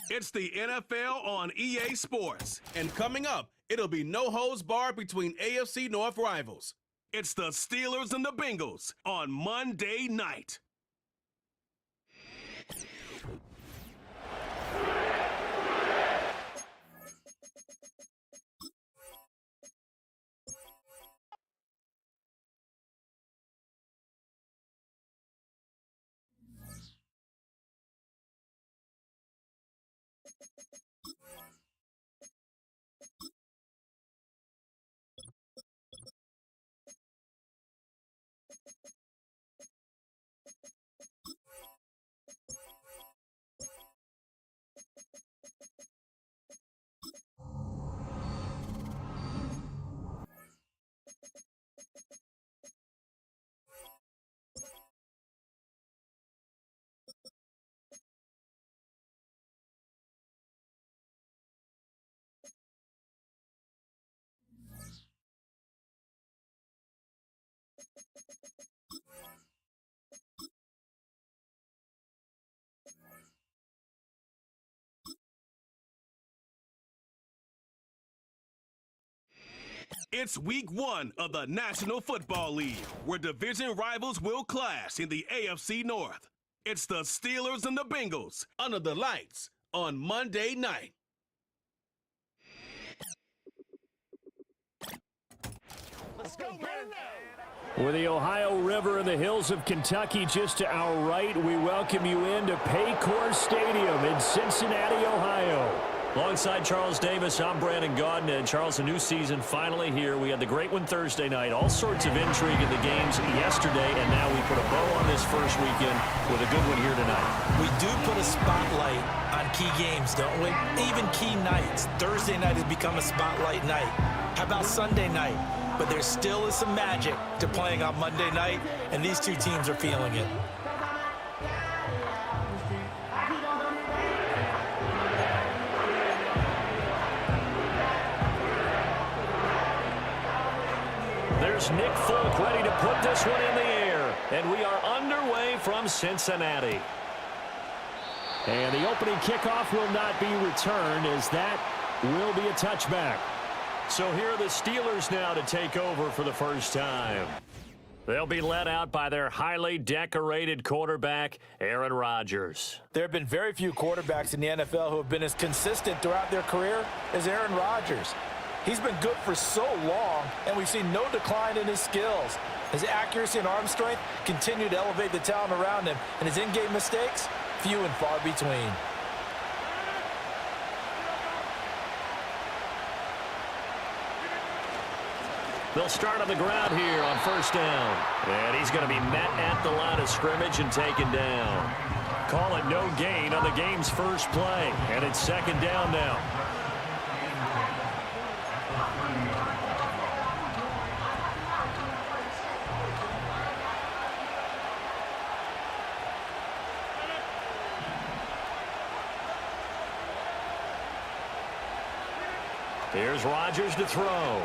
It's the NFL on EA Sports. And coming up, it'll be no holds barred between AFC North rivals. It's the Steelers and the Bengals on Monday night. It's week 1 of the National Football League, where division rivals will clash in the AFC North. It's the Steelers and the Bengals under the lights on Monday night. Let's go, man. With the Ohio River and the hills of Kentucky just to our right, we welcome you into Paycor Stadium in Cincinnati, Ohio. Alongside Charles Davis, I'm Brandon Gaudin. And Charles, a new season finally here. We had the great one Thursday night. All sorts of intrigue in the games yesterday, and now we put a bow on this first weekend with a good one here tonight. We do put a spotlight on key games, don't we? Even key nights. Thursday night has become a spotlight night. How about Sunday night? But there still is some magic to playing on Monday night, and these two teams are feeling it. There's Nick Folk ready to put this one in the air, and we are underway from Cincinnati. And the opening kickoff will not be returned, as that will be a touchback. So here are the Steelers now to take over for the first time. They'll be led out by their highly decorated quarterback, Aaron Rodgers. There have been very few quarterbacks in the NFL who have been as consistent throughout their career as Aaron Rodgers. He's been good for so long, and we've seen no decline in his skills. His accuracy and arm strength continue to elevate the talent around him, and his in-game mistakes, few and far between. They'll start on the ground here on first down. And he's going to be met at the line of scrimmage and taken down. Call it no gain on the game's first play, and it's second down now. Here's Rodgers to throw.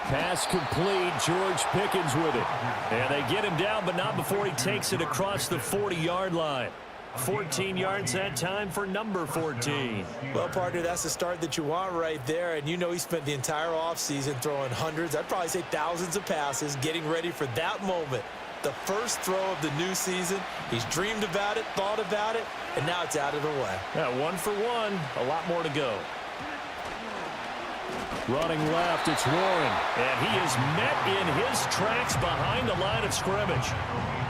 Pass complete. George Pickens with it. And they get him down, but not before he takes it across the 40-yard line. 14 yards that time for number 14. Well, partner, that's the start that you want right there. And you know he spent the entire offseason throwing hundreds, I'd probably say thousands of passes, getting ready for that moment. The first throw of the new season. He's dreamed about it, thought about it, and now it's out of the way. Yeah, 1 for 1. A lot more to go. Running left, it's Warren. And he is met in his tracks behind the line of scrimmage.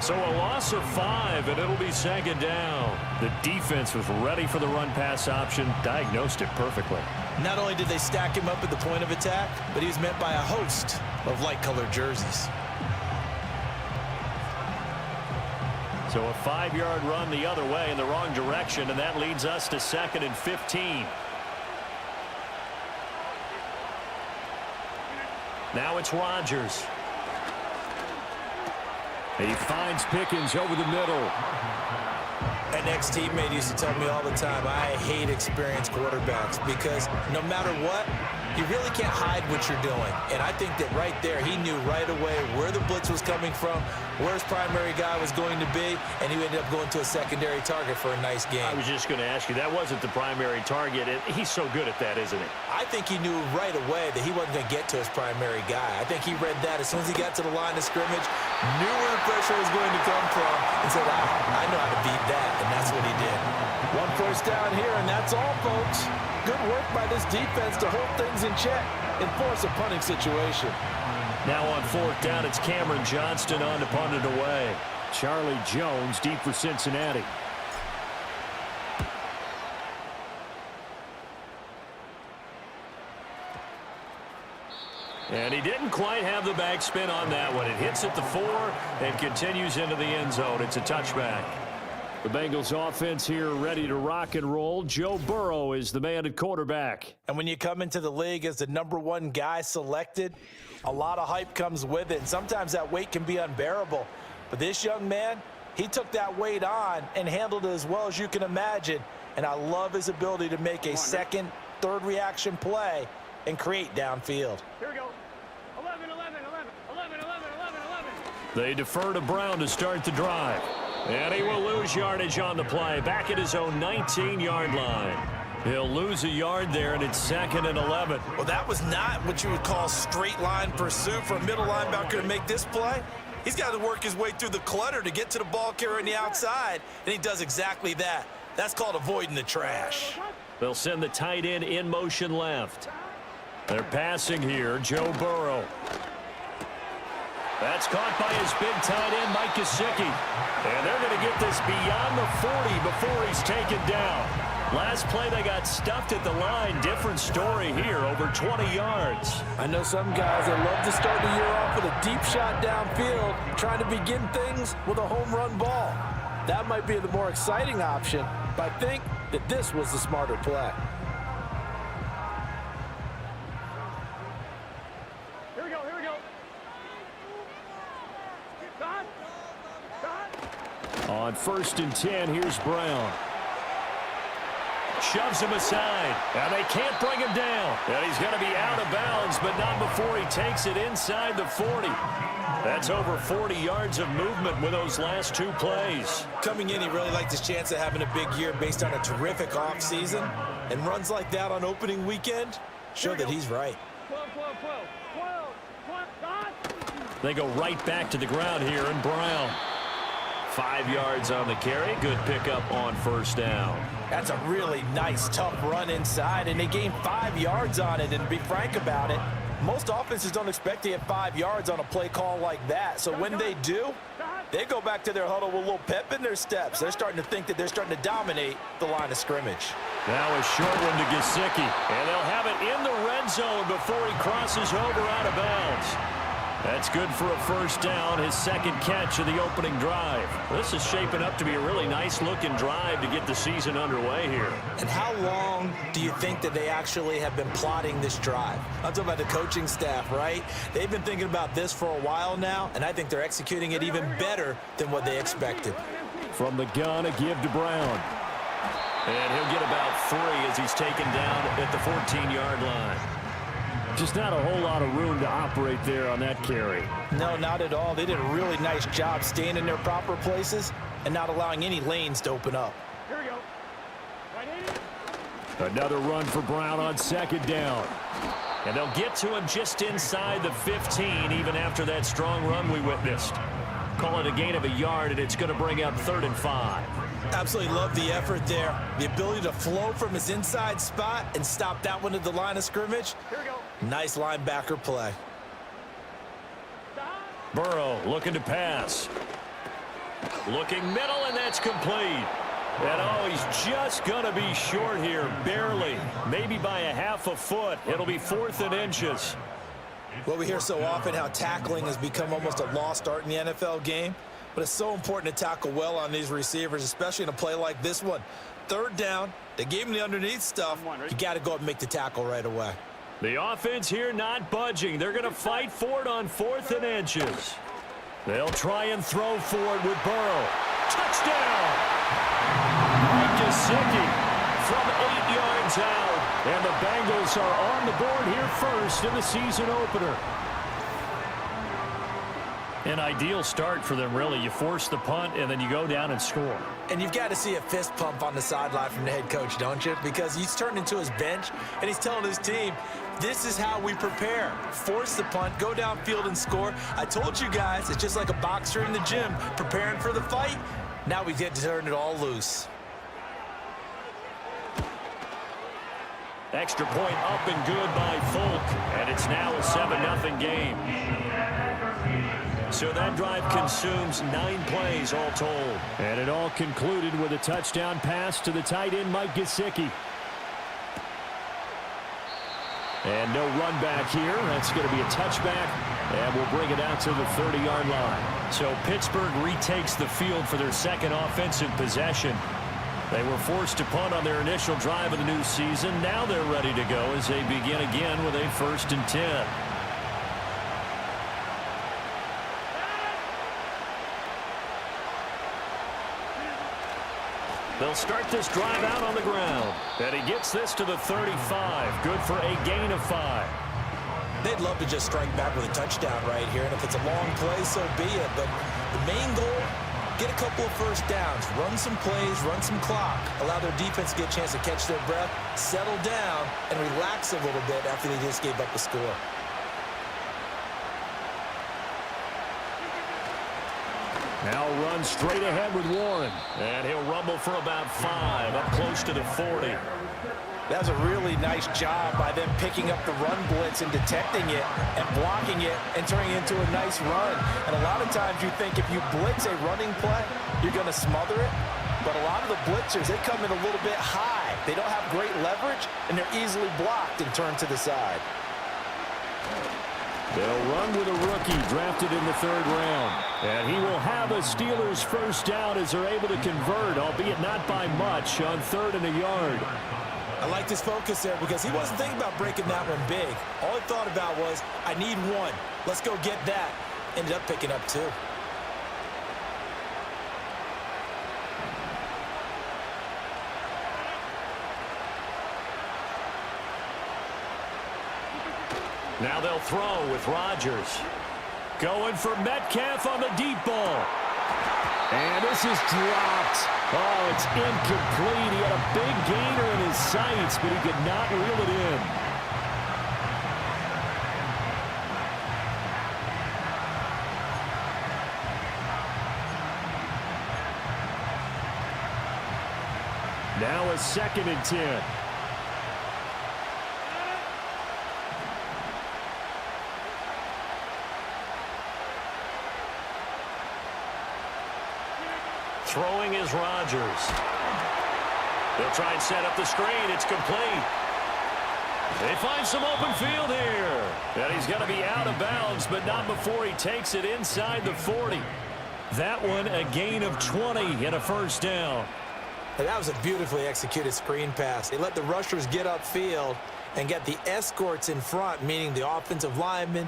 So a loss of 5, and it'll be second down. The defense was ready for the run-pass option, diagnosed it perfectly. Not only did they stack him up at the point of attack, but he was met by a host of light-colored jerseys. So a 5-yard run the other way in the wrong direction, and that leads us to 2nd and 15. Now it's Rodgers. He finds Pickens over the middle. An ex-teammate used to tell me all the time, I hate experienced quarterbacks because no matter what, you really can't hide what you're doing. And I think that right there, he knew right away where the blitz was coming from, where his primary guy was going to be, and he ended up going to a secondary target for a nice game. I was just going to ask you, that wasn't the primary target. He's so good at that, isn't he? I think he knew right away that he wasn't going to get to his primary guy. I think he read that as soon as he got to the line of scrimmage, knew where the pressure was going to come from, and said, I know how to beat that, and that's what he did. 1 first down here, and that's all, folks. Good work by this defense to hold things in check and force a punting situation. Now on 4th down, it's Cameron Johnston on to punt it away. Charlie Jones deep for Cincinnati. And he didn't quite have the backspin on that one. It hits at the 4 and continues into the end zone. It's a touchback. The Bengals offense here ready to rock and roll. Joe Burrow is the man at quarterback. And when you come into the league as the #1 guy selected, a lot of hype comes with it. And sometimes that weight can be unbearable. But this young man, he took that weight on and handled it as well as you can imagine. And I love his ability to make a second, third reaction play and create downfield. Here we go. 11, 11, 11, 11, 11, 11, 11. They defer to Brown to start the drive. And he will lose yardage on the play. Back at his own 19-yard line. He'll lose a yard there, and it's 2nd and 11. Well, that was not what you would call straight line pursuit for a middle linebacker to make this play. He's got to work his way through the clutter to get to the ball carrier on the outside, and he does exactly that. That's called avoiding the trash. They'll send the tight end in motion left. They're passing here, Joe Burrow. That's caught by his big tight end, Mike Gesicki. And they're going to get this beyond the 40 before he's taken down. Last play, they got stuffed at the line. Different story here, over 20 yards. I know some guys that love to start the year off with a deep shot downfield, trying to begin things with a home run ball. That might be the more exciting option, but I think that this was the smarter play. Here we go, here we go. On 1st and 10, here's Brown. Shoves him aside, and they can't bring him down. And he's going to be out of bounds, but not before he takes it inside the 40. That's over 40 yards of movement with those last 2 plays. Coming in, he really liked his chance of having a big year based on a terrific offseason. And runs like that on opening weekend show that he's right. 12, 12, 12, 12, 12, They go right back to the ground here, and Brown. 5 yards on the carry. Good pickup on 1st down. That's a really nice, tough run inside, and they gained 5 yards on it. And to be frank about it, most offenses don't expect to get 5 yards on a play call like that. So when they do, they go back to their huddle with a little pep in their steps. They're starting to think that they're starting to dominate the line of scrimmage. Now a short one to Gesicki, and they'll have it in the red zone before he crosses over out of bounds. That's good for a 1st down, his 2nd catch of the opening drive. This is shaping up to be a really nice-looking drive to get the season underway here. And how long do you think that they actually have been plotting this drive? I'm talking about the coaching staff, right? They've been thinking about this for a while now, and I think they're executing it even better than what they expected. From the gun, a give to Brown. And he'll get about 3 as he's taken down at the 14-yard line. Just not a whole lot of room to operate there on that carry. No, not at all. They did a really nice job staying in their proper places and not allowing any lanes to open up. Here we go. Right. Another run for Brown on 2nd down. And they'll get to him just inside the 15, even after that strong run we witnessed. Call it a gain of a yard, and it's going to bring up 3rd and 5. Absolutely love the effort there. The ability to flow from his inside spot and stop that one at the line of scrimmage. Here we go. Nice linebacker play. Burrow looking to pass. Looking middle, and that's complete. And oh, he's just going to be short here, barely. Maybe by a half a foot. It'll be 4th and inches. Well, we hear so often how tackling has become almost a lost art in the NFL game. But it's so important to tackle well on these receivers, especially in a play like this one. 3rd down, they gave him the underneath stuff. You got to go up and make the tackle right away. The offense here not budging. They're going to fight for it on 4th and inches. They'll try and throw for it with Burrow. Touchdown! Mike Gesicki from 8 yards out. And the Bengals are on the board here first in the season opener. An ideal start for them, really. You force the punt, and then you go down and score. And you've got to see a fist pump on the sideline from the head coach, don't you? Because he's turned into his bench, and he's telling his team, this is how we prepare. Force the punt, go downfield and score. I told you guys, it's just like a boxer in the gym, preparing for the fight. Now we get to turn it all loose. Extra point up and good by Folk, and it's now a 7-0 game. So that drive consumes 9 plays all told. And it all concluded with a touchdown pass to the tight end, Mike Gesicki. And no run back here. That's going to be a touchback, and we'll bring it out to the 30-yard line. So Pittsburgh retakes the field for their second offensive possession. They were forced to punt on their initial drive of the new season. Now they're ready to go as they begin again with a 1st and 10. They'll start this drive out on the ground. And he gets this to the 35. Good for a gain of 5. They'd love to just strike back with a touchdown right here, and if it's a long play, so be it. But the main goal, get a couple of first downs, run some plays, run some clock, allow their defense to get a chance to catch their breath, settle down, and relax a little bit after they just gave up the score. Now run straight ahead with Warren. And he'll rumble for about 5, up close to the 40. That was a really nice job by them picking up the run blitz and detecting it and blocking it and turning it into a nice run. And a lot of times you think if you blitz a running play, you're going to smother it. But a lot of the blitzers, they come in a little bit high. They don't have great leverage, and they're easily blocked and turned to the side. They'll run with a rookie drafted in the 3rd round. And he will have a Steelers first down as they're able to convert, albeit not by much, on 3rd and a yard. I liked his focus there because he wasn't thinking about breaking that one big. All he thought about was, I need 1. Let's go get that. Ended up picking up 2. Now they'll throw with Rodgers. Going for Metcalf on the deep ball. And this is dropped. Oh, it's incomplete. He had a big gainer in his sights, but he could not reel it in. Now a 2nd and 10. Throwing is Rodgers. They'll try and set up the screen. It's complete. They find some open field here. And he's going to be out of bounds, but not before he takes it inside the 40. That one a gain of 20 and a first down. And that was a beautifully executed screen pass. They let the rushers get upfield and get the escorts in front, meaning the offensive linemen,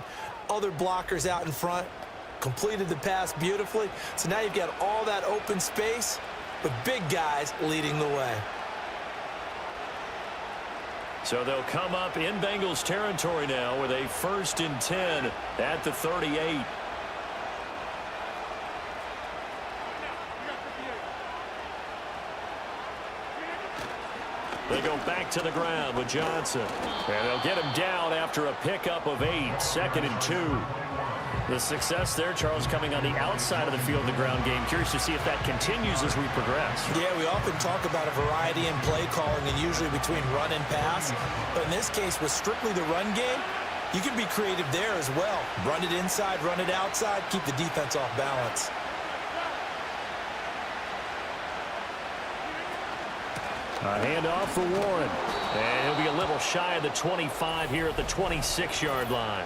other blockers out in front. Completed the pass beautifully. So now you've got all that open space with big guys leading the way. So they'll come up in Bengals territory now with a 1st and 10 at the 38. They go back to the ground with Johnson. And they'll get him down after a pickup of 8. 2nd and 2. The success there, Charles, coming on the outside of the field in the ground game. Curious to see if that continues as we progress. Yeah, we often talk about a variety in play calling and usually between run and pass. But in this case, with strictly the run game, you can be creative there as well. Run it inside, run it outside, keep the defense off balance. A handoff for Warren. And he'll be a little shy of the 25 here at the 26-yard line.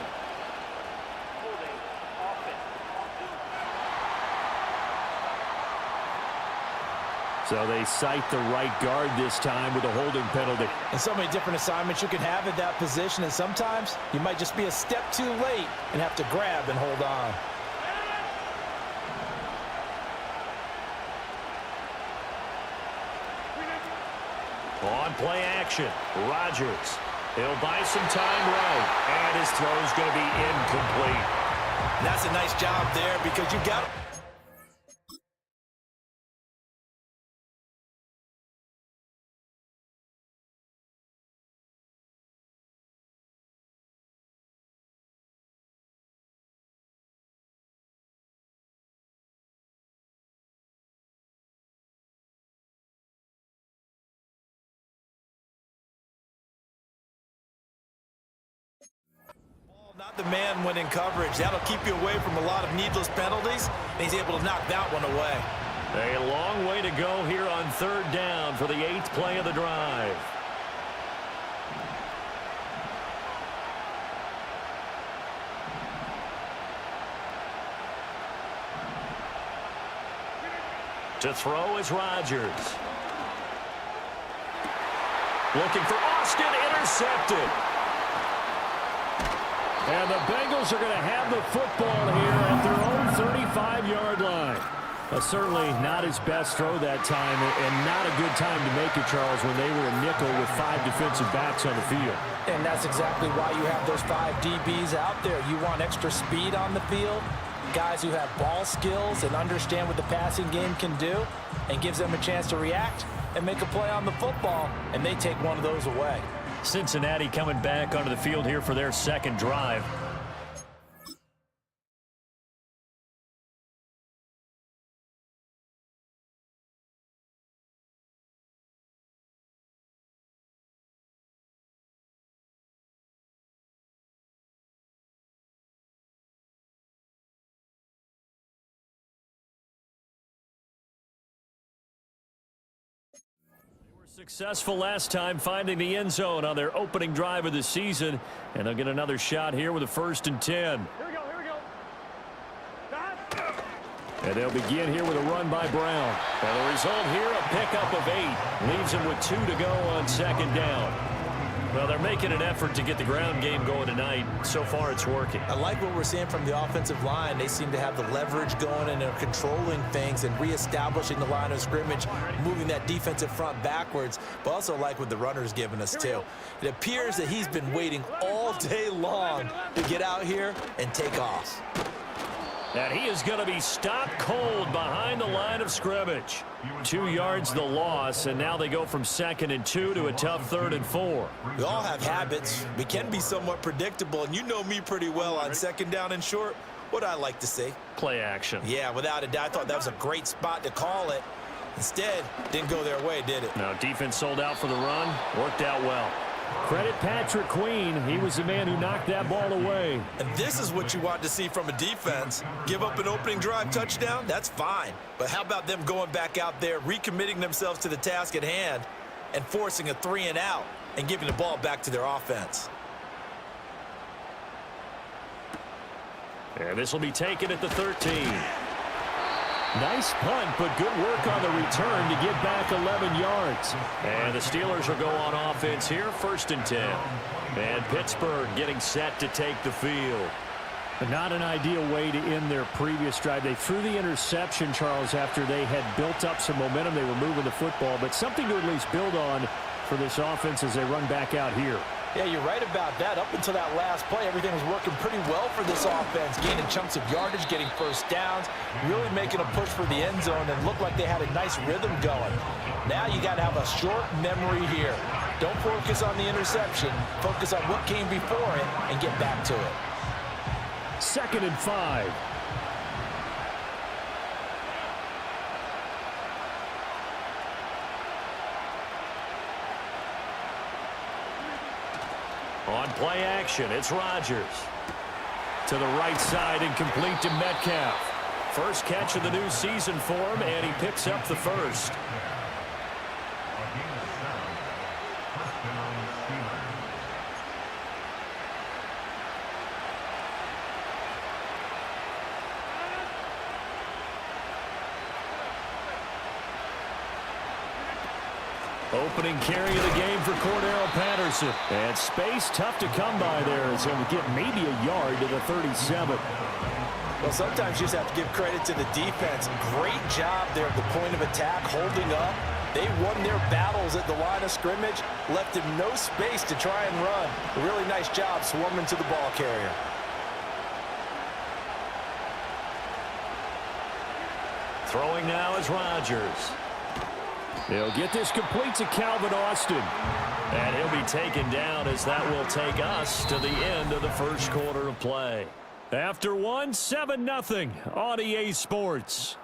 So they cite the right guard this time with a holding penalty. And so many different assignments you can have at that position, and sometimes you might just be a step too late and have to grab and hold on. On play action, Rodgers. He'll buy some time right, and his throw's going to be incomplete. That's a nice job there because you got... Not the man when in coverage. That'll keep you away from a lot of needless penalties, and he's able to knock that one away. A long way to go here on third down for the 8th play of the drive. To throw is Rodgers. Looking for Austin, intercepted. And the Bengals are going to have the football here at their own 35-yard line. Certainly not his best throw that time, and not a good time to make it, Charles, when they were a nickel with 5 defensive backs on the field. And that's exactly why you have those 5 DBs out there. You want extra speed on the field, guys who have ball skills and understand what the passing game can do, and gives them a chance to react and make a play on the football, and they take one of those away. Cincinnati coming back onto the field here for their second drive. Successful last time finding the end zone on their opening drive of the season, and they'll get another shot here with a 1st and 10. Here we go. And they'll begin here with a run by Brown. And the result here, a pickup of 8. Leaves him with 2 to go on 2nd down. Well, they're making an effort to get the ground game going tonight. So far, it's working. I like what we're seeing from the offensive line. They seem to have the leverage going, and they're controlling things and reestablishing the line of scrimmage, moving that defensive front backwards, but also like what the runner's giving us, too. It appears that he's been waiting all day long to get out here and take off. And he is going to be stopped cold behind the line of scrimmage. 2 yards the loss, and now they go from 2nd and 2 to a tough 3rd and 4. We all have habits. We can be somewhat predictable, and you know me pretty well on 2nd down and short. What I like to see. Play action. Yeah, without a doubt. I thought that was a great spot to call it. Instead, didn't go their way, did it? No, defense sold out for the run. Worked out well. Credit Patrick Queen. He was the man who knocked that ball away. And this is what you want to see from a defense. Give up an opening drive touchdown, that's fine. But how about them going back out there, recommitting themselves to the task at hand, and forcing a 3-and-out and giving the ball back to their offense? And this will be taken at the 13. Nice punt, but good work on the return to get back 11 yards. And the Steelers will go on offense here, 1st and 10. And Pittsburgh getting set to take the field. But not an ideal way to end their previous drive. They threw the interception, Charles, after they had built up some momentum. They were moving the football, but something to at least build on for this offense as they run back out here. Yeah, you're right about that. Up until that last play, everything was working pretty well for this offense, gaining chunks of yardage, getting first downs, really making a push for the end zone, and looked like they had a nice rhythm going. Now you got to have a short memory here. Don't focus on the interception. Focus on what came before it and get back to it. 2nd and 5. On play action, it's Rodgers. To the right side and complete to Metcalf. First catch of the new season for him, and he picks up the 1st. Opening carry of the game for Cordero Patterson. And space tough to come by there as he'll get maybe a yard to the 37. Well, sometimes you just have to give credit to the defense. Great job there at the point of attack, holding up. They won their battles at the line of scrimmage, left him no space to try and run. A really nice job swarming to the ball carrier. Throwing now is Rodgers. They'll get this complete to Calvin Austin. And he'll be taken down as that will take us to the end of the first quarter of play. After one, 7-0 on EA Sports.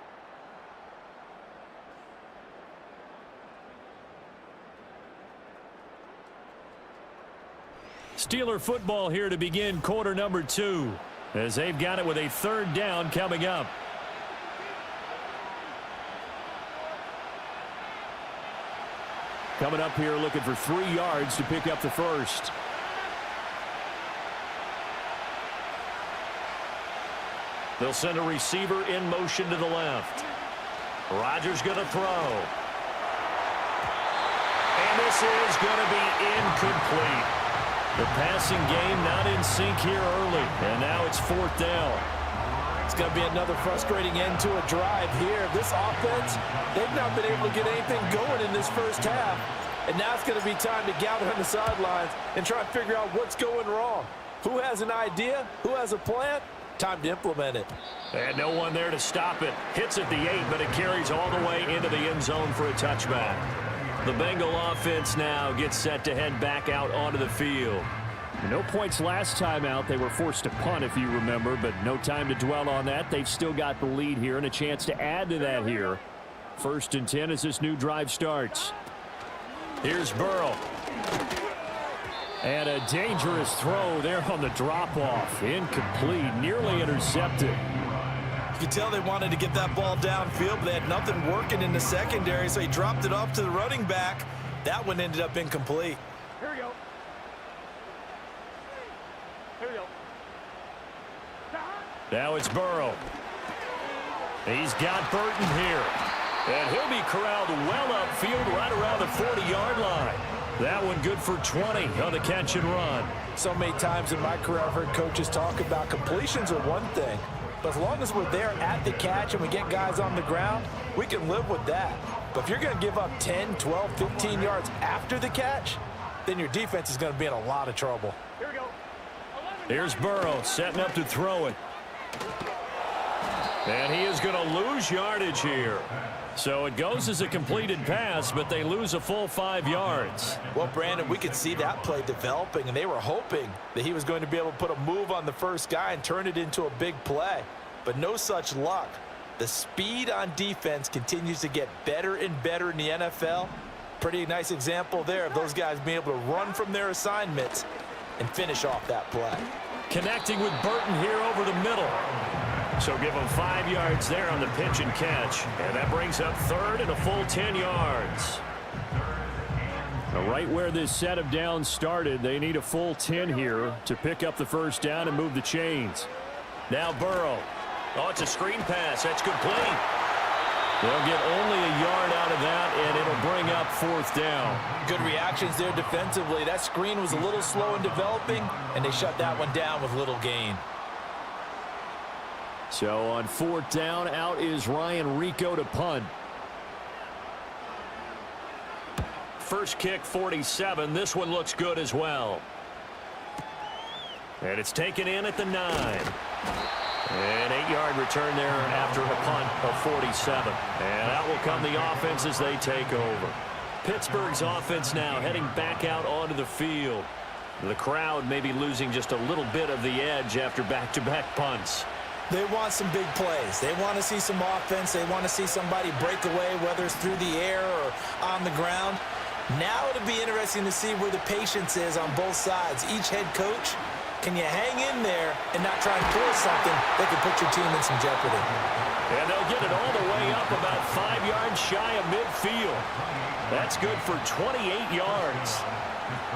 Steeler football here to begin quarter number 2, as they've got it with a 3rd down coming up. Coming up here looking for 3 yards to pick up the first. They'll send a receiver in motion to the left. Rodgers going to throw. And this is going to be incomplete. The passing game not in sync here early. And now it's 4th down. It's going to be another frustrating end to a drive here. This offense, they've not been able to get anything going in this first half. And now it's going to be time to gather on the sidelines and try and figure out what's going wrong. Who has an idea? Who has a plan? Time to implement it. And no one there to stop it. Hits at the 8, but it carries all the way into the end zone for a touchback. The Bengal offense now gets set to head back out onto the field. No points last time out. They were forced to punt, if you remember, but no time to dwell on that. They've still got the lead here and a chance to add to that here. 1st and 10 as this new drive starts. Here's Burrow. And a dangerous throw there on the drop-off. Incomplete, nearly intercepted. You can tell they wanted to get that ball downfield, but they had nothing working in the secondary, so he dropped it off to the running back. That one ended up incomplete. Here we go. Here we go. Now it's Burrow. He's got Burton here. And he'll be corralled well upfield right around the 40-yard line. That one good for 20 on the catch and run. So many times in my career I've heard coaches talk about completions are one thing, but as long as we're there at the catch and we get guys on the ground, we can live with that. But if you're going to give up 10, 12, 15 yards after the catch, then your defense is going to be in a lot of trouble. Here we go. Here's Burrow setting up to throw it. And he is going to lose yardage here. So it goes as a completed pass, but they lose a full 5 yards. Well, Brandon, we could see that play developing, and they were hoping that he was going to be able to put a move on the first guy and turn it into a big play. But no such luck. The speed on defense continues to get better and better in the NFL. Pretty nice example there of those guys being able to run from their assignments and finish off that play. Connecting with Burton here over the middle. So give him 5 yards there on the pitch and catch. And that brings up 3rd and a full 10 yards. Right where this set of downs started, they need a full 10 here to pick up the first down and move the chains. Now Burrow. Oh, it's a screen pass. That's complete. They'll get only a yard out of that, and it'll bring up 4th down. Good reactions there defensively. That screen was a little slow in developing, and they shut that one down with little gain. So on 4th down, out is Ryan Rico to punt. First kick, 47. This one looks good as well. And it's taken in at the 9. An 8-yard return there after a punt of 47. And out will come the offense as they take over. Pittsburgh's offense now heading back out onto the field. The crowd may be losing just a little bit of the edge after back-to-back punts. They want some big plays. They want to see some offense. They want to see somebody break away, whether it's through the air or on the ground. Now it'll be interesting to see where the patience is on both sides. Each head coach, can you hang in there and not try and force something that could put your team in some jeopardy? And they'll get it all the way up about 5 yards shy of midfield. That's good for 28 yards.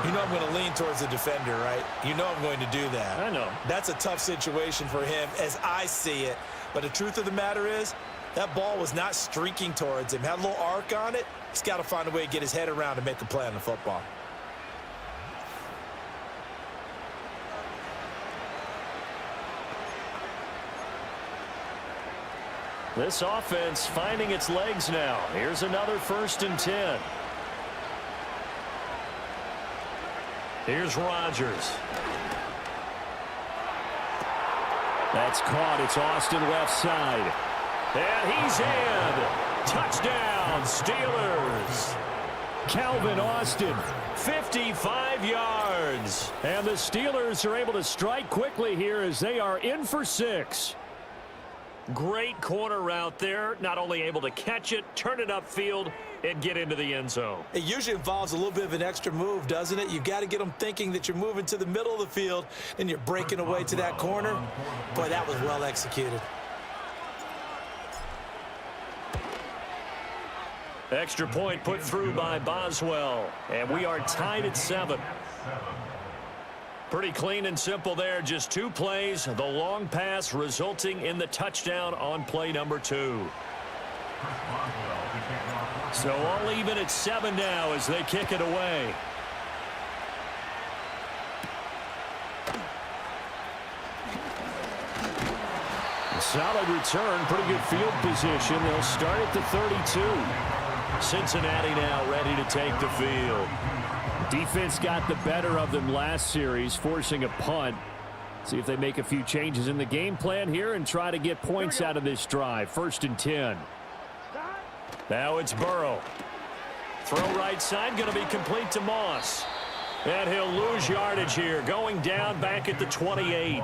You know I'm going to lean towards the defender, right? You know I'm going to do that. I know. That's a tough situation for him as I see it. But the truth of the matter is, that ball was not streaking towards him. Had a little arc on it. He's got to find a way to get his head around and make a play on the football. This offense finding its legs now. Here's another 1st and 10. Here's Rodgers. That's caught. It's Austin left side. And he's in. Touchdown, Steelers. Calvin Austin, 55 yards. And the Steelers are able to strike quickly here as they are in for 6. Great corner route there. Not only able to catch it, turn it upfield, and get into the end zone. It usually involves a little bit of an extra move, doesn't it? You got to get them thinking that you're moving to the middle of the field and you're breaking away to that corner. Boy, that was well executed. Extra point put through by Boswell. And we are tied at 7. Pretty clean and simple there. Just 2 plays. The long pass resulting in the touchdown on play number 2. So all even at 7 now as they kick it away. A solid return. Pretty good field position. They'll start at the 32. Cincinnati now ready to take the field. Defense got the better of them last series, forcing a punt. See if they make a few changes in the game plan here and try to get points out of this drive. 1st and 10. Now it's Burrow. Throw right side, going to be complete to Moss. And he'll lose yardage here, going down back at the 28.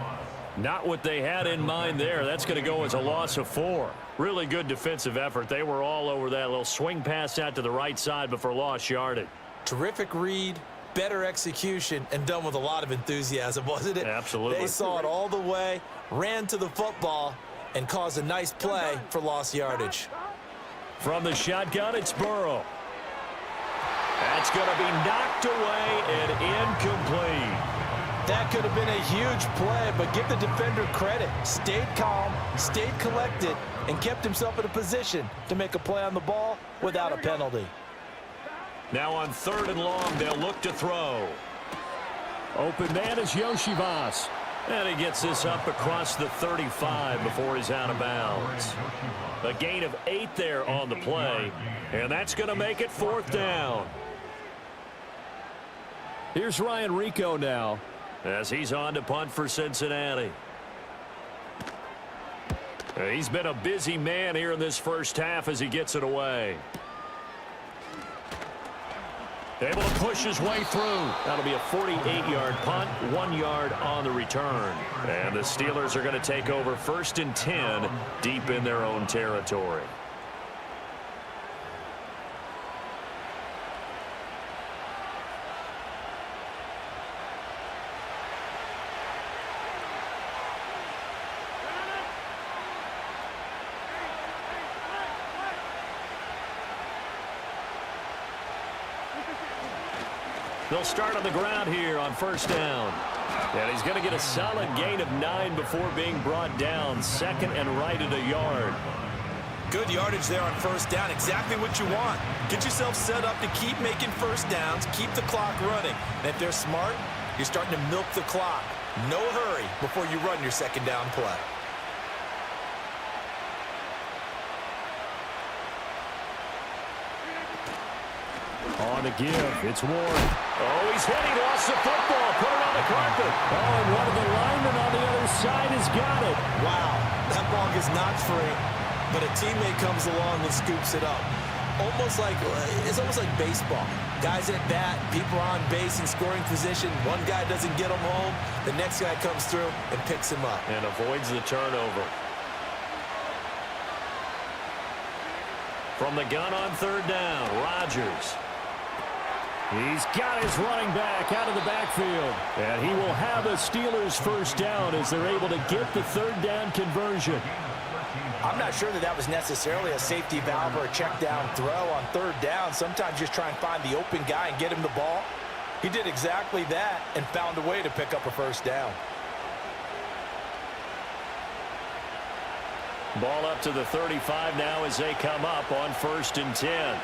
Not what they had in mind there. That's going to go as a loss of 4. Really good defensive effort. They were all over that little swing pass out to the right side before lost yardage. Terrific read, better execution, and done with a lot of enthusiasm, wasn't it? Absolutely. They saw it all the way, ran to the football, and caused a nice play for lost yardage. From the shotgun, it's Burrow. That's going to be knocked away and incomplete. That could have been a huge play, but give the defender credit. Stayed calm, stayed collected, and kept himself in a position to make a play on the ball without a penalty. Now on 3rd and long, they'll look to throw. Open man is Yoshivas. And he gets this up across the 35 before he's out of bounds. A gain of 8 there on the play, and that's going to make it 4th down. Here's Ryan Rico now. As he's on to punt for Cincinnati. He's been a busy man here in this first half as he gets it away. Able to push his way through. That'll be a 48-yard punt, 1 yard on the return. And the Steelers are going to take over 1st and 10 deep in their own territory. They'll start on the ground here on 1st down. And he's going to get a solid gain of 9 before being brought down. 2nd and right at a yard. Good yardage there on 1st down. Exactly what you want. Get yourself set up to keep making 1st downs, keep the clock running. And if they're smart, you're starting to milk the clock. No hurry before you run your 2nd down play. On the give, it's Ward. Oh, he's hit. He lost the football. Put it on the carpet. Oh, and one of the linemen on the other side has got it. Wow, that ball is not free, but a teammate comes along and scoops it up. It's almost like baseball. Guys at bat, people are on base in scoring position. One guy doesn't get him home. The next guy comes through and picks him up. And avoids the turnover. From the gun on 3rd down, Rodgers. He's got his running back out of the backfield. And he will have a Steelers 1st down as they're able to get the 3rd down conversion. I'm not sure that was necessarily a safety valve or a check down throw on 3rd down. Sometimes just try and find the open guy and get him the ball. He did exactly that and found a way to pick up a 1st down. Ball up to the 35 now as they come up on 1st and 10.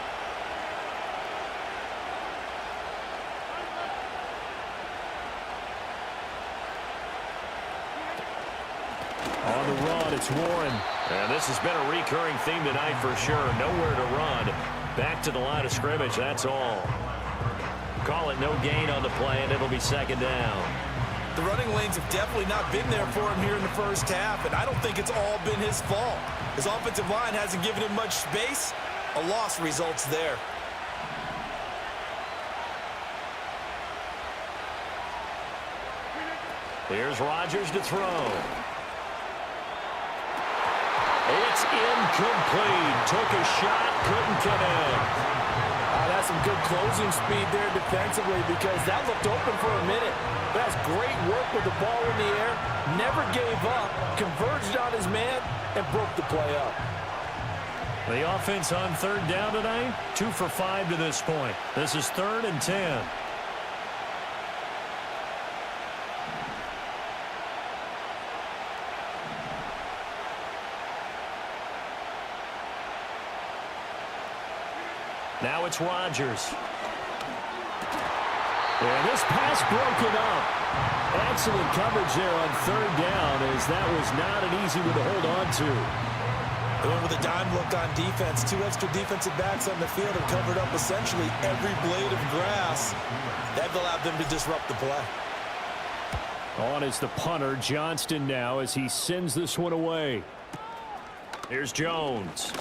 On the run, it's Warren. And this has been a recurring theme tonight for sure. Nowhere to run. Back to the line of scrimmage, that's all. Call it no gain on the play, and it'll be second down. The running lanes have definitely not been there for him here in the first half, and I don't think it's all been his fault. His offensive line hasn't given him much space. A loss results there. Here's Rodgers to throw. It's incomplete. Took a shot, couldn't connect. That's some good closing speed there defensively because that looked open for a minute. That's great work with the ball in the air. Never gave up, converged on his man, and broke the play up. The offense on third down tonight, 2 for 5 to this point. This is 3rd and 10. Now it's Rodgers. And this pass broken up. Excellent coverage there on third down as that was not an easy one to hold on to. They went with a dime look on defense. 2 extra defensive backs on the field have covered up essentially every blade of grass. That allowed them to disrupt the play. On is the punter, Johnston now as he sends this one away. Here's Jones.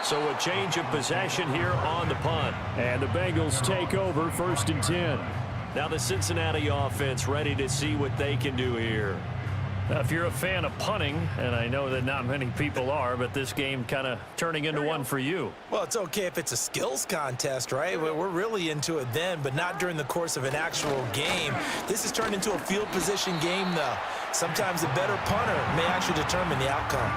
So a change of possession here on the punt. And the Bengals take over 1st and 10. Now the Cincinnati offense ready to see what they can do here. Now, if you're a fan of punting, and I know that not many people are, but this game kind of turning into one for you. Well, it's okay if it's a skills contest, right? We're really into it then, but not during the course of an actual game. This has turned into a field position game, though. Sometimes the better punter may actually determine the outcome.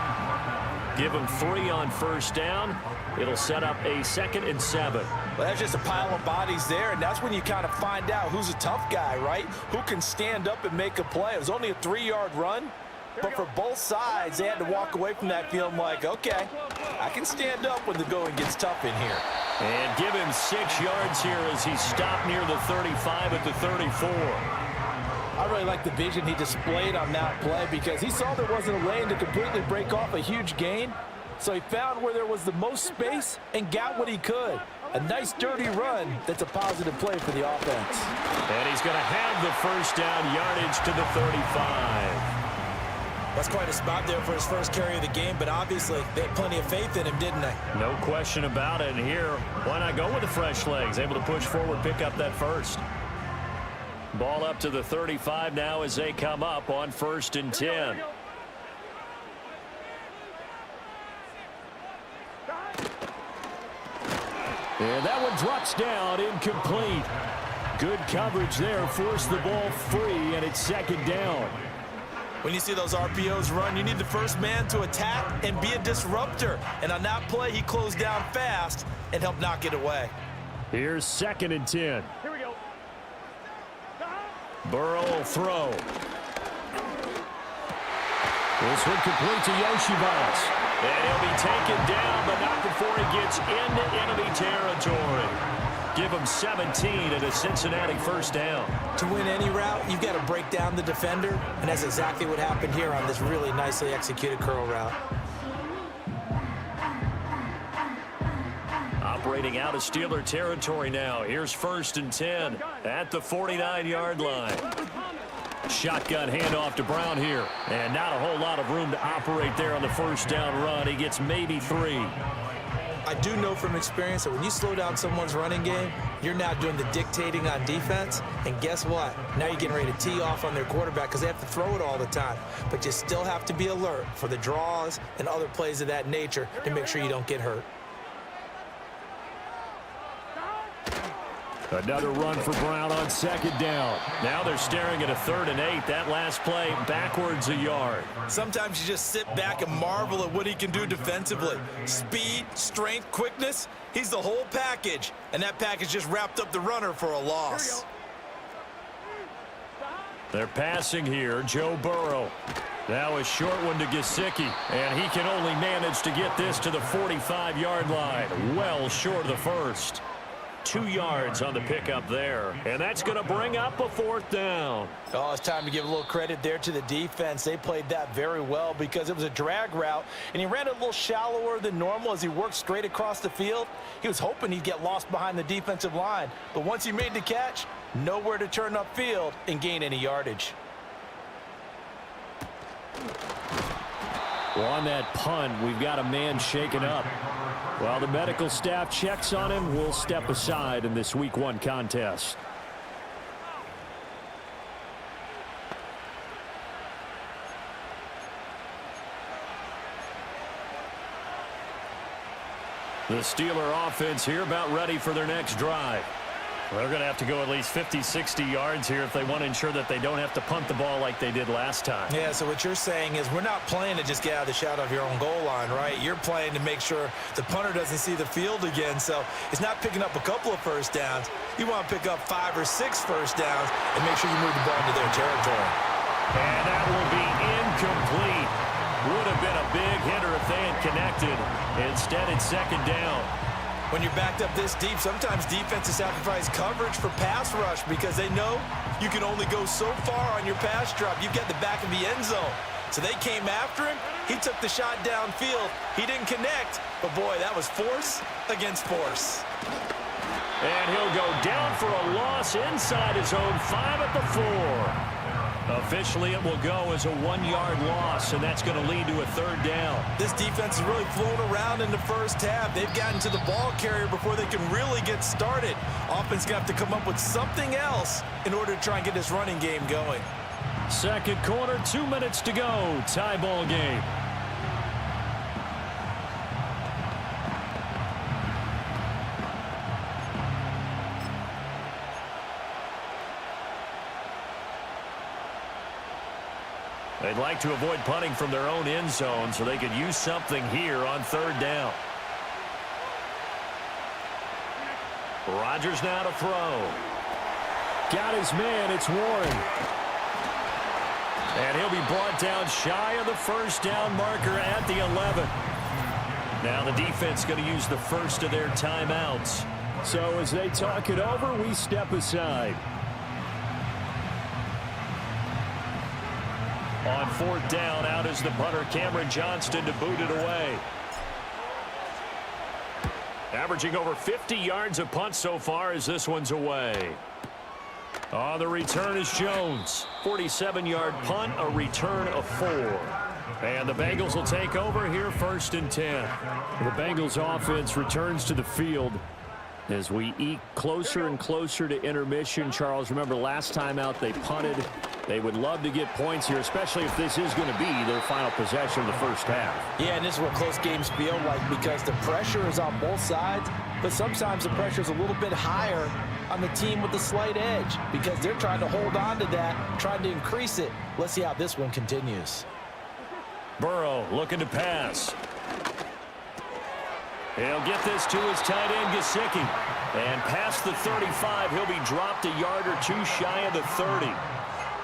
Give them 3 on first down. It'll set up a 2nd and 7. Well, that's just a pile of bodies there, and that's when you kind of find out who's a tough guy, right? Who can stand up and make a play. It was only a 3-yard run, but for both sides, they had to walk away from that feeling like, okay, I can stand up when the going gets tough in here. And give him 6 yards here as he stopped near the 35 at the 34. I really like the vision he displayed on that play because he saw there wasn't a lane to completely break off a huge gain. So he found where there was the most space and got what he could. A nice dirty run that's a positive play for the offense. And he's going to have the first down, yardage to the 35. That's quite a spot there for his first carry of the game, but obviously they had plenty of faith in him, didn't they? No question about it. And here, why not go with the fresh legs? Able to push forward, pick up that first. Ball up to the 35 now as they come up on 1st and 10. And that one drops down, incomplete. Good coverage there, forced the ball free, and it's 2nd down. When you see those RPOs run, you need the first man to attack and be a disruptor. And on that play, he closed down fast and helped knock it away. Here's 2nd and 10. Here we go. Burrow will throw. This one complete to Yoshibas. And he'll be taken down, but not before he gets into enemy territory. Give him 17 and a Cincinnati first down. To win any route, you've got to break down the defender, and that's exactly what happened here on this really nicely executed curl route. Operating out of Steeler territory now. Here's 1st and 10 at the 49-yard line. Shotgun handoff to Brown here. And not a whole lot of room to operate there on the first down run. He gets maybe 3. I do know from experience that when you slow down someone's running game, you're now doing the dictating on defense. And guess what? Now you're getting ready to tee off on their quarterback because they have to throw it all the time. But you still have to be alert for the draws and other plays of that nature to make sure you don't get hurt. Another run for Brown on 2nd down. Now they're staring at a 3rd and 8. That last play backwards a yard. Sometimes you just sit back and marvel at what he can do defensively. Speed, strength, quickness, he's the whole package. And that package just wrapped up the runner for a loss. They're passing here, Joe Burrow. Now a short one to Gesicki, and he can only manage to get this to the 45-yard line, well short of the first. 2 yards on the pickup there. And that's going to bring up a 4th down. Oh, it's time to give a little credit there to the defense. They played that very well because it was a drag route, and he ran it a little shallower than normal as he worked straight across the field. He was hoping he'd get lost behind the defensive line, but once he made the catch, nowhere to turn upfield and gain any yardage. Well, on that punt, we've got a man shaken up. While the medical staff checks on him, we'll step aside in this Week 1 contest. The Steeler offense here about ready for their next drive. They're going to have to go at least 50, 60 yards here if they want to ensure that they don't have to punt the ball like they did last time. Yeah, so what you're saying is we're not playing to just get out of the shadow of your own goal line, right? You're playing to make sure the punter doesn't see the field again. So it's not picking up a couple of first downs. You want to pick up 5 or 6 first downs and make sure you move the ball into their territory. And that will be incomplete. Would have been a big hitter if they had connected. Instead, it's 2nd down. When you're backed up this deep, sometimes defenses sacrifice coverage for pass rush because they know you can only go so far on your pass drop. You've got the back of the end zone. So they came after him. He took the shot downfield. He didn't connect. But, boy, that was force against force. And he'll go down for a loss inside his own 5 at the 4. Officially, it will go as a 1-yard loss, and that's going to lead to a 3rd down. This defense has really flown around in the first half. They've gotten to the ball carrier before they can really get started. Offense going to have to come up with something else in order to try and get this running game going. 2nd quarter, 2 minutes to go. Tie ball game. They'd like to avoid punting from their own end zone so they could use something here on 3rd down. Rodgers now to throw. Got his man, it's Warren. And he'll be brought down shy of the 1st down marker at the 11. Now the defense going to use the first of their timeouts. So as they talk it over, we step aside. On 4th down, out is the punter, Cameron Johnston, to boot it away. Averaging over 50 yards a punt so far as this one's away. On the return is Jones. 47-yard punt, a return of 4. And the Bengals will take over here 1st and 10. The Bengals offense returns to the field as we eke closer and closer to intermission. Charles, remember last time out they punted. They would love to get points here, especially if this is going to be their final possession of the first half. Yeah, and this is what close games feel like because the pressure is on both sides, but sometimes the pressure is a little bit higher on the team with the slight edge because they're trying to hold on to that, trying to increase it. Let's see how this one continues. Burrow looking to pass. He'll get this to his tight end, Gesicki. And past the 35, he'll be dropped a yard or 2 shy of the 30.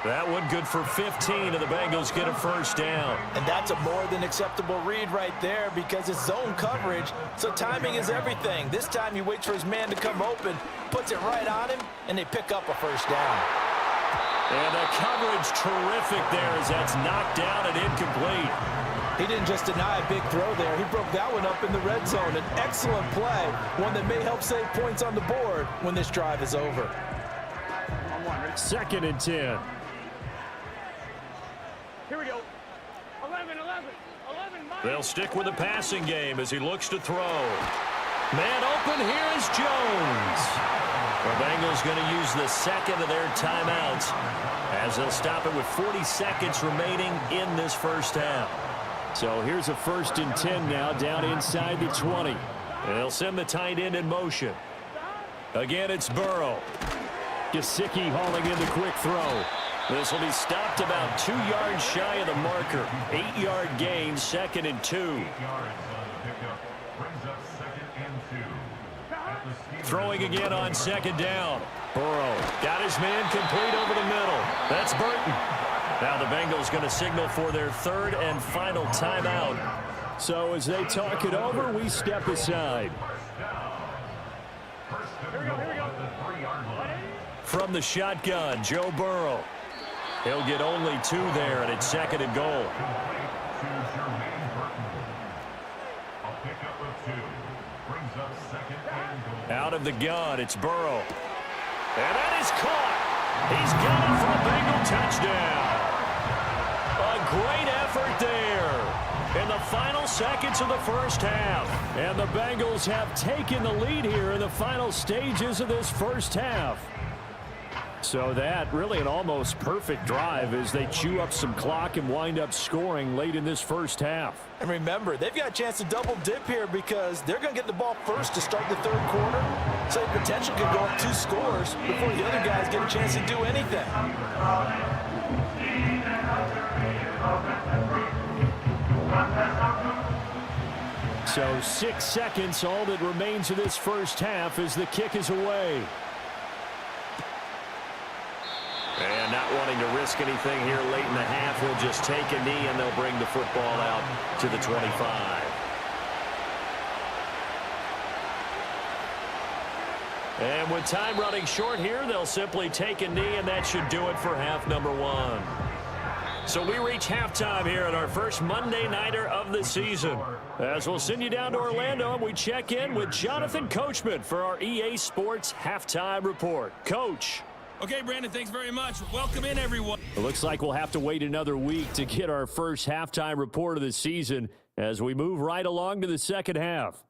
That one good for 15, and the Bengals get a 1st down. And that's a more than acceptable read right there because it's zone coverage, so timing is everything. This time he waits for his man to come open, puts it right on him, and they pick up a 1st down. And the coverage terrific there as that's knocked down and incomplete. He didn't just deny a big throw there. He broke that one up in the red zone. An excellent play, one that may help save points on the board when this drive is over. 2nd and 10. Here we go. 11. They'll stick with the passing game as he looks to throw. Man open, here is Jones. The Bengals going to use the 2nd of their timeouts as they'll stop it with 40 seconds remaining in this first half. So here's a 1st and 10 now down inside the 20. And they'll send the tight end in motion. Again, it's Burrow. Gesicki hauling in the quick throw. This will be stopped about 2 yards shy of the marker. 8-yard gain, 2nd and 2. Throwing again on 2nd down. Burrow got his man complete over the middle. That's Burton. Now the Bengals going to signal for their 3rd and final timeout. So as they talk it over, we step aside. Here we go. From the shotgun, Joe Burrow. He'll get only 2 there, and it's 2nd and goal. Out of the gun, it's Burrow. And that is caught. He's got it for a Bengal touchdown. A great effort there in the final seconds of the first half. And the Bengals have taken the lead here in the final stages of this first half. So that really an almost perfect drive as they chew up some clock and wind up scoring late in this first half. And remember, they've got a chance to double dip here because they're going to get the ball first to start the 3rd quarter. So the potential could go up 2 scores before the other guys get a chance to do anything. So 6 seconds, all that remains of this first half as the kick is away. And not wanting to risk anything here late in the half, he'll just take a knee and they'll bring the football out to the 25. And with time running short here, they'll simply take a knee, and that should do it for half number 1. So we reach halftime here at our first Monday Nighter of the season. As we'll send you down to Orlando, and we check in with Jonathan Coachman for our EA Sports Halftime Report. Coach. Okay, Brandon, thanks very much. Welcome in, everyone. It looks like we'll have to wait another week to get our first halftime report of the season as we move right along to the second half.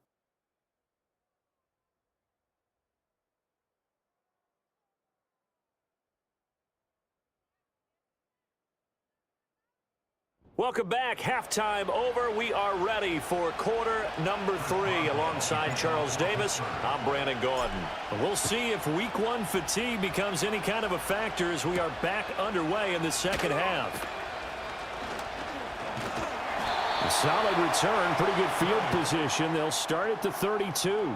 Welcome back. Halftime over. We are ready for quarter number 3. Alongside Charles Davis, I'm Brandon Gordon. We'll see if week 1 fatigue becomes any kind of a factor as we are back underway in the second half. A solid return, pretty good field position. They'll start at the 32.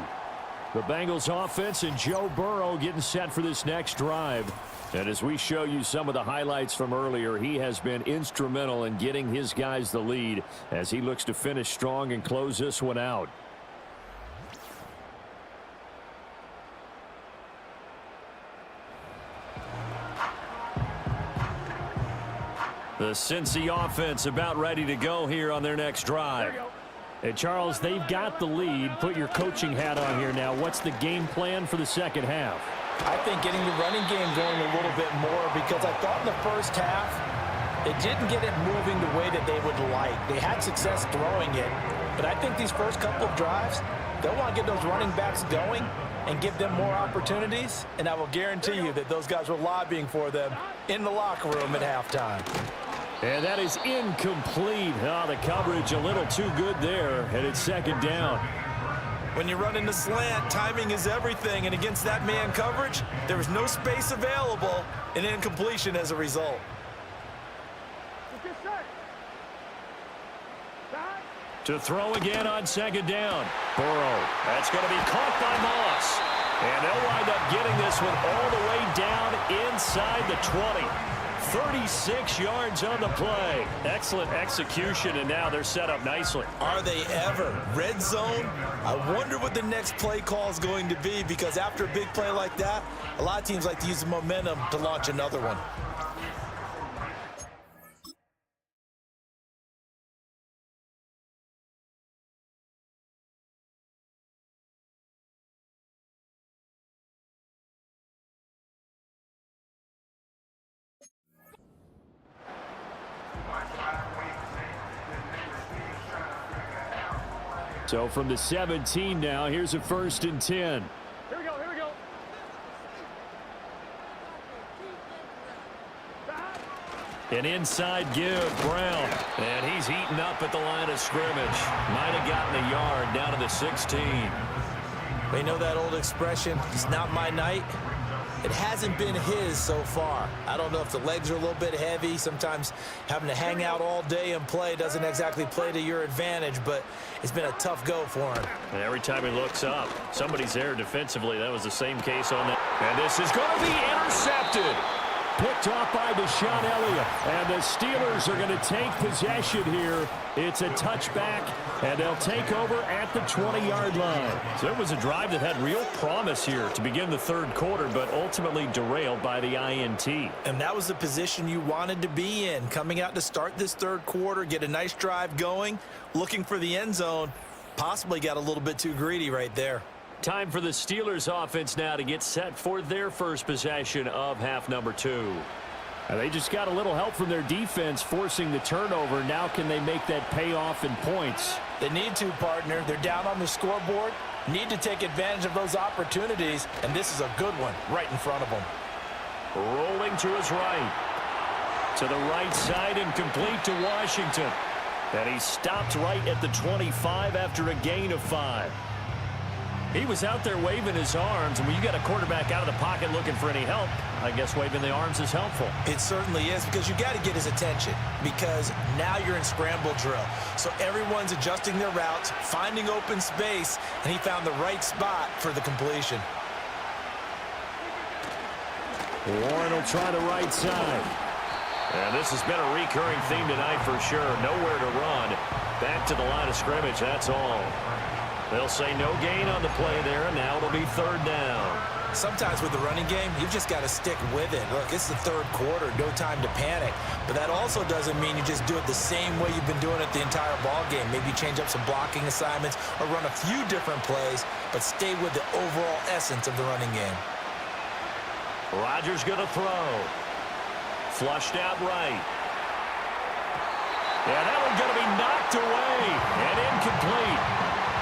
The Bengals offense and Joe Burrow getting set for this next drive. And as we show you some of the highlights from earlier, he has been instrumental in getting his guys the lead as he looks to finish strong and close this one out. The Cincy offense about ready to go here on their next drive. Hey, Charles, they've got the lead. Put your coaching hat on here now. What's the game plan for the second half? I think getting the running game going a little bit more because I thought in the first half it didn't get it moving the way that they would like. They had success throwing it, but I think these first couple of drives, they'll want to get those running backs going and give them more opportunities, and I will guarantee you that those guys were lobbying for them in the locker room at halftime. And that is incomplete. Oh, the coverage a little too good there, and it's second down. When you run in the slant, timing is everything, and against that man coverage, there was no space available, and incompletion as a result. To throw again on second down. Burrow. That's going to be caught by Moss. And they'll wind up getting this one all the way down inside the 20. 36 yards on the play. Excellent execution, and now they're set up nicely. Are they ever? Red zone? I wonder what the next play call is going to be, because after a big play like that, a lot of teams like to use the momentum to launch another one. So from the 17 now, here's a 1st and 10. Here we go. An inside give, Brown. And he's eaten up at the line of scrimmage. Might have gotten a yard down to the 16. We know that old expression, it's not my night. It hasn't been his so far. I don't know if the legs are a little bit heavy. Sometimes having to hang out all day and play doesn't exactly play to your advantage, but it's been a tough go for him. And every time he looks up, somebody's there defensively. That was the same case on that. And this is going to be intercepted. Picked off by Deshaun Elliott. And the Steelers are going to take possession here. It's a touchback, and they'll take over at the 20-yard line. So it was a drive that had real promise here to begin the third quarter, but ultimately derailed by the INT. And that was the position you wanted to be in, coming out to start this third quarter, get a nice drive going, looking for the end zone. Possibly got a little bit too greedy right there. Time for the Steelers offense now to get set for their first possession of half number 2. And they just got a little help from their defense forcing the turnover. Now can they make that pay off in points? They need to, partner. They're down on the scoreboard. Need to take advantage of those opportunities, and this is a good one right in front of them. Rolling to his right. To the right side and complete to Washington. And he stopped right at the 25 after a gain of 5. He was out there waving his arms, and when you got a quarterback out of the pocket looking for any help, I guess waving the arms is helpful. It certainly is, because you got to get his attention, because now you're in scramble drill. So everyone's adjusting their routes, finding open space, and he found the right spot for the completion. Warren will try the right side. And this has been a recurring theme tonight for sure. Nowhere to run. Back to the line of scrimmage, that's all. They'll say no gain on the play there, and now it'll be third down. Sometimes with the running game, you've just got to stick with it. Look, it's the third quarter, no time to panic. But that also doesn't mean you just do it the same way you've been doing it the entire ball game. Maybe change up some blocking assignments or run a few different plays, but stay with the overall essence of the running game. Rodgers going to throw. Flushed out right. Yeah, that one's going to be knocked away and incomplete.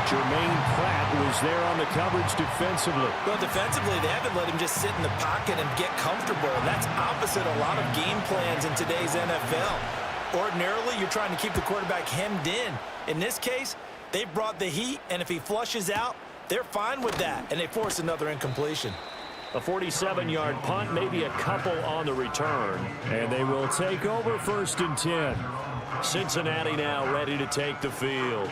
Jermaine Pratt was there on the coverage defensively. Well, defensively, they haven't let him just sit in the pocket and get comfortable. And that's opposite a lot of game plans in today's NFL. Ordinarily, you're trying to keep the quarterback hemmed in. In this case, they brought the heat, and if he flushes out, they're fine with that, and they force another incompletion. A 47-yard punt, maybe a couple on the return. And they will take over 1st and 10. Cincinnati now ready to take the field.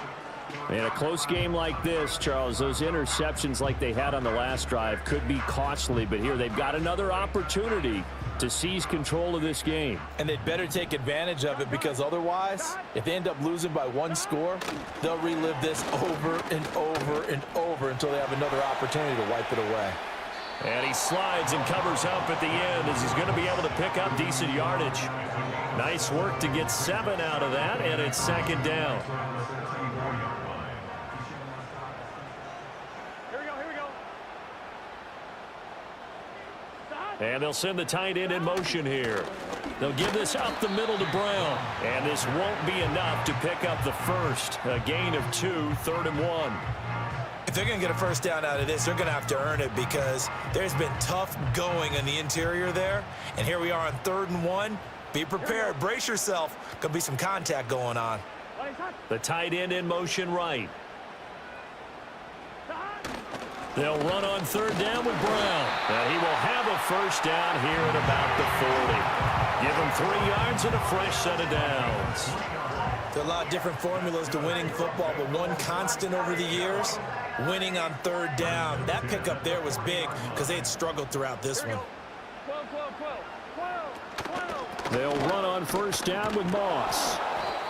In a close game like this, Charles, those interceptions like they had on the last drive could be costly, but here they've got another opportunity to seize control of this game. And they'd better take advantage of it, because otherwise, if they end up losing by 1 score, they'll relive this over and over and over until they have another opportunity to wipe it away. And he slides and covers up at the end as he's going to be able to pick up decent yardage. Nice work to get 7 out of that, and it's 2nd down. And they'll send the tight end in motion here. They'll give this up the middle to Brown. And this won't be enough to pick up the first. A gain of 2, 3rd and 1. If they're going to get a first down out of this, they're going to have to earn it, because there's been tough going in the interior there. And here we are on 3rd and 1. Be prepared. Brace yourself. Could be some contact going on. The tight end in motion right. They'll run on 3rd down with Brown. And he will have a first down here at about the 40. Give him 3 yards and a fresh set of downs. There are a lot of different formulas to winning football, but one constant over the years, winning on 3rd down. That pickup there was big, because they had struggled throughout this one. They'll run on 1st down with Moss.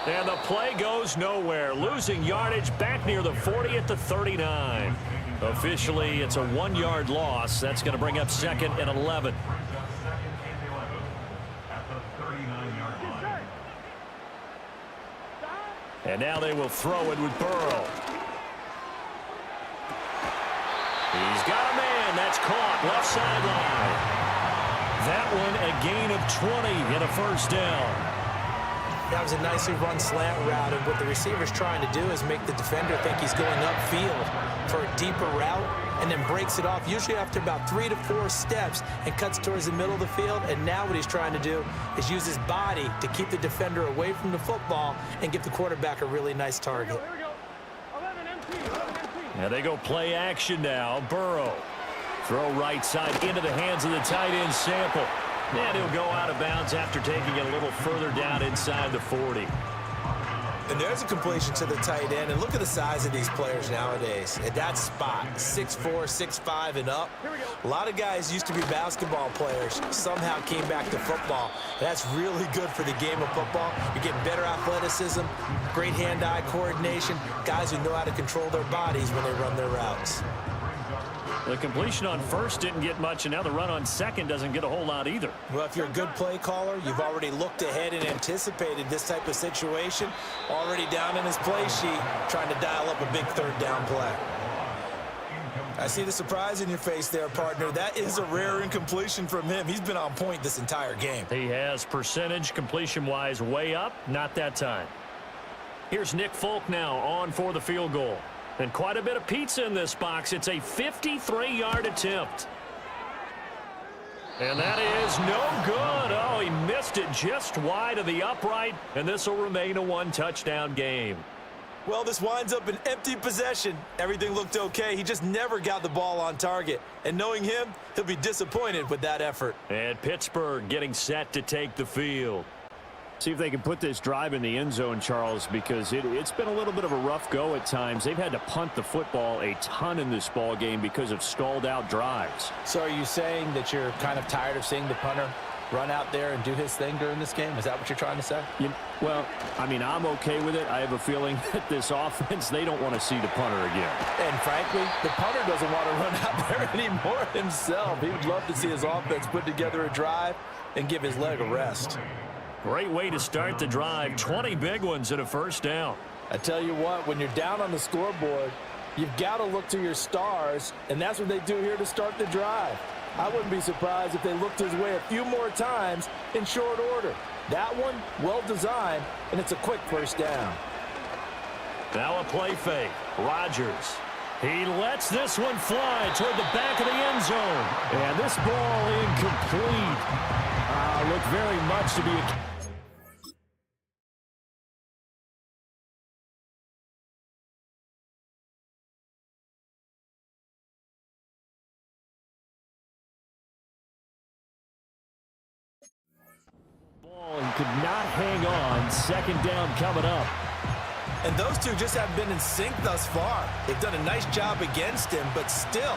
And the play goes nowhere. Losing yardage back near the 40 at the 39. Officially, it's a 1-yard loss. That's going to bring up 2nd and 11. And now they will throw it with Burrow. He's got a man. That's caught. Left sideline. That one a gain of 20 and a first down. That was a nicely run slant route, and what the receiver's trying to do is make the defender think he's going upfield for a deeper route, and then breaks it off, usually after about 3 to 4 steps, and cuts towards the middle of the field. And now what he's trying to do is use his body to keep the defender away from the football and give the quarterback a really nice target. Here we go. 11 empty. Now they go play action now. Burrow. Throw right side into the hands of the tight end Sample. And he'll go out of bounds after taking it a little further down inside the 40. And there's a completion to the tight end. And look at the size of these players nowadays. At that spot, 6'4", 6'5", and up. A lot of guys used to be basketball players, somehow came back to football. That's really good for the game of football. You're getting better athleticism, great hand-eye coordination, guys who know how to control their bodies when they run their routes. The completion on first didn't get much, and now the run on second doesn't get a whole lot either. Well, if you're a good play caller, you've already looked ahead and anticipated this type of situation, already down in his play sheet, trying to dial up a big third down play. I see the surprise in your face there, partner. That is a rare incompletion from him. He's been on point this entire game. He has percentage completion-wise way up, not that time. Here's Nick Folk now on for the field goal. And quite a bit of pizza in this box. It's a 53-yard attempt. And that is no good. Oh, he missed it just wide of the upright, and this will remain a one-touchdown game. Well, this winds up an empty possession. Everything looked okay. He just never got the ball on target. And knowing him, he'll be disappointed with that effort. And Pittsburgh getting set to take the field. See if they can put this drive in the end zone, Charles, because it's been a little bit of a rough go at times. They've had to punt the football a ton in this ball game because of stalled-out drives. So are you saying that you're kind of tired of seeing the punter run out there and do his thing during this game? Is that what you're trying to say? Well, I mean, I'm okay with it. I have a feeling that this offense, they don't want to see the punter again. And frankly, the punter doesn't want to run out there anymore himself. He would love to see his offense put together a drive and give his leg a rest. Great way to start the drive. 20 big ones and a first down. I tell you what, when you're down on the scoreboard, you've got to look to your stars, and that's what they do here to start the drive. I wouldn't be surprised if they looked his way a few more times in short order. That one, well designed, and it's a quick first down. Now a play fake. Rodgers. He lets this one fly toward the back of the end zone. And this ball incomplete. Looked very much to be a... ball and could not hang on. Second down coming up. And those two just haven't been in sync thus far. They've done a nice job against him, but still,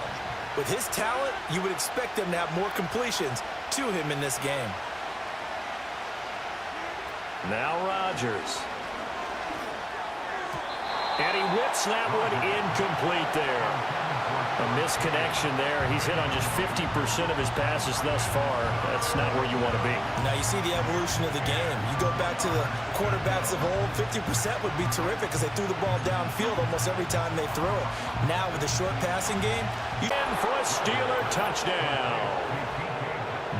with his talent, you would expect them to have more completions to him in this game. Now Rodgers. And he whips that one incomplete there. A misconnection there. He's hit on just 50% of his passes thus far. That's not where you want to be. Now you see the evolution of the game. You go back to the quarterbacks of old, 50% would be terrific because they threw the ball downfield almost every time they threw it. Now with the short passing game, and for a Steeler touchdown.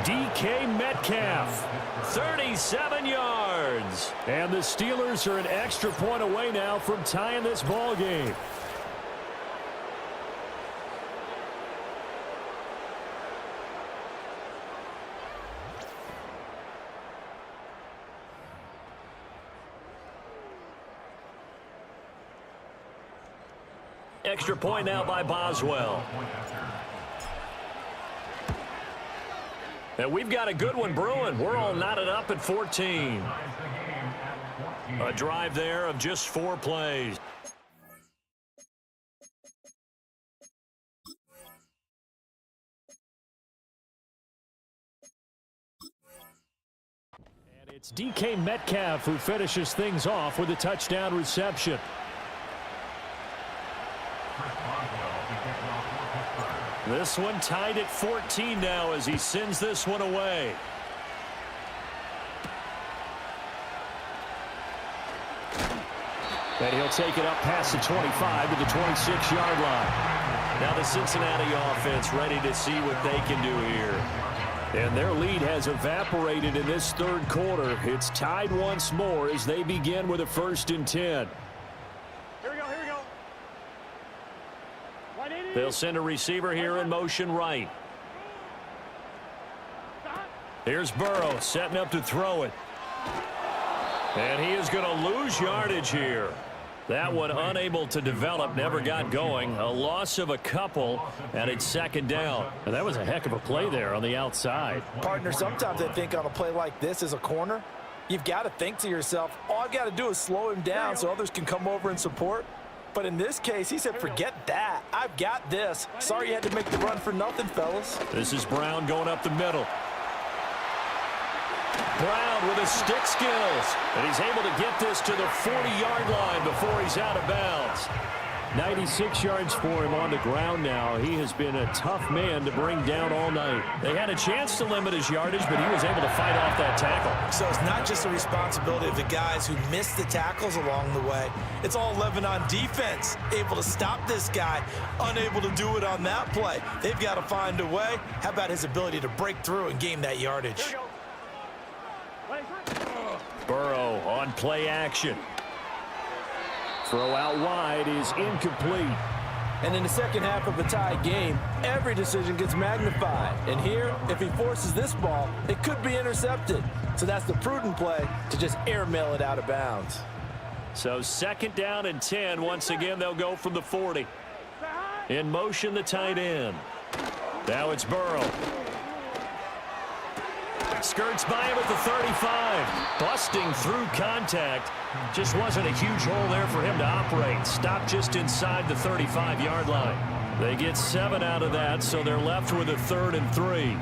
DK Metcalf, 37 yards. And the Steelers are an extra point away now from tying this ball game. Extra point now by Boswell. And we've got a good one brewing. We're all knotted up at 14. A drive there of just 4 plays. And it's DK Metcalf who finishes things off with a touchdown reception. This one tied at 14 now as he sends this one away. And he'll take it up past the 25 to the 26-yard line. Now the Cincinnati offense ready to see what they can do here. And their lead has evaporated in this third quarter. It's tied once more as they begin with a 1st and 10. Here we go. They'll send a receiver here in motion right. Here's Burrow setting up to throw it. And he is going to lose yardage here. That one unable to develop, never got going. A loss of a couple, and it's 2nd down. And that was a heck of a play there on the outside. Partner, sometimes I think on a play like this as a corner, You've got to think to yourself, all I've got to do is slow him down so others can come over and support. But in this case, he said, forget that. I've got this. Sorry you had to make the run for nothing, fellas. This is Brown going up the middle. Brown with his stick skills. And he's able to get this to the 40-yard line before he's out of bounds. 96 yards for him on the ground now. He has been a tough man to bring down all night. They had a chance to limit his yardage, but he was able to fight off that tackle. So it's not just the responsibility of the guys who missed the tackles along the way. It's all 11 on defense, able to stop this guy, unable to do it on that play. They've got to find a way. How about his ability to break through and gain that yardage? Burrow on play action. Throw out wide is incomplete. And in the second half of a tie game, every decision gets magnified. And here, if he forces this ball, it could be intercepted. So that's the prudent play to just airmail it out of bounds. So 2nd down and 10. Once again, they'll go from the 40. In motion, the tight end. Now it's Burrow. Skirts by him at the 35. Busting through contact. Just wasn't a huge hole there for him to operate. Stopped just inside the 35-yard line. They get 7 out of that, so they're left with a 3rd and 3.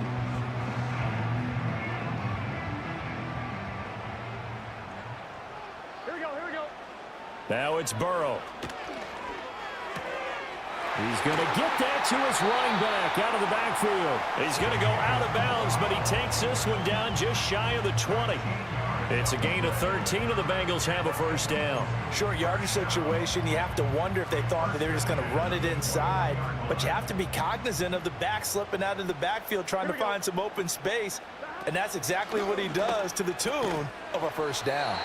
Here we go. Now it's Burrow. He's going to get that to his running back out of the backfield. He's going to go out of bounds, but he takes this one down just shy of the 20. It's a gain of 13, and the Bengals have a 1st down. Short yardage situation, you have to wonder if they thought that they were just going to run it inside. But you have to be cognizant of the back slipping out of the backfield trying to find some open space. And that's exactly what he does to the tune of a 1st down.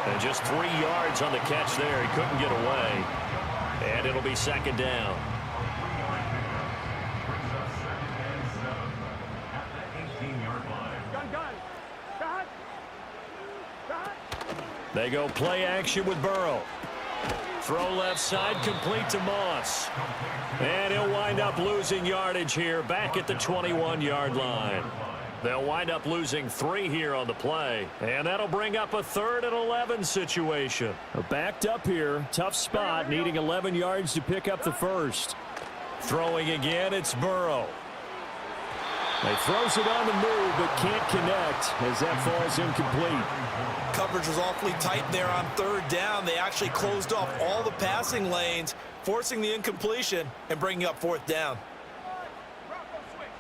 And just 3 yards on the catch there. He couldn't get away. And it'll be 2nd down. They go play action with Burrow. Throw left side, complete to Moss. And he'll wind up losing yardage here back at the 21-yard line. They'll wind up losing 3 here on the play. And that'll bring up a 3rd and 11 situation. Backed up here. Tough spot, needing 11 yards to pick up the 1st. Throwing again, it's Burrow. He throws it on the move, but can't connect as that falls incomplete. Coverage was awfully tight there on 3rd down. They actually closed off all the passing lanes, forcing the incompletion and bringing up 4th down.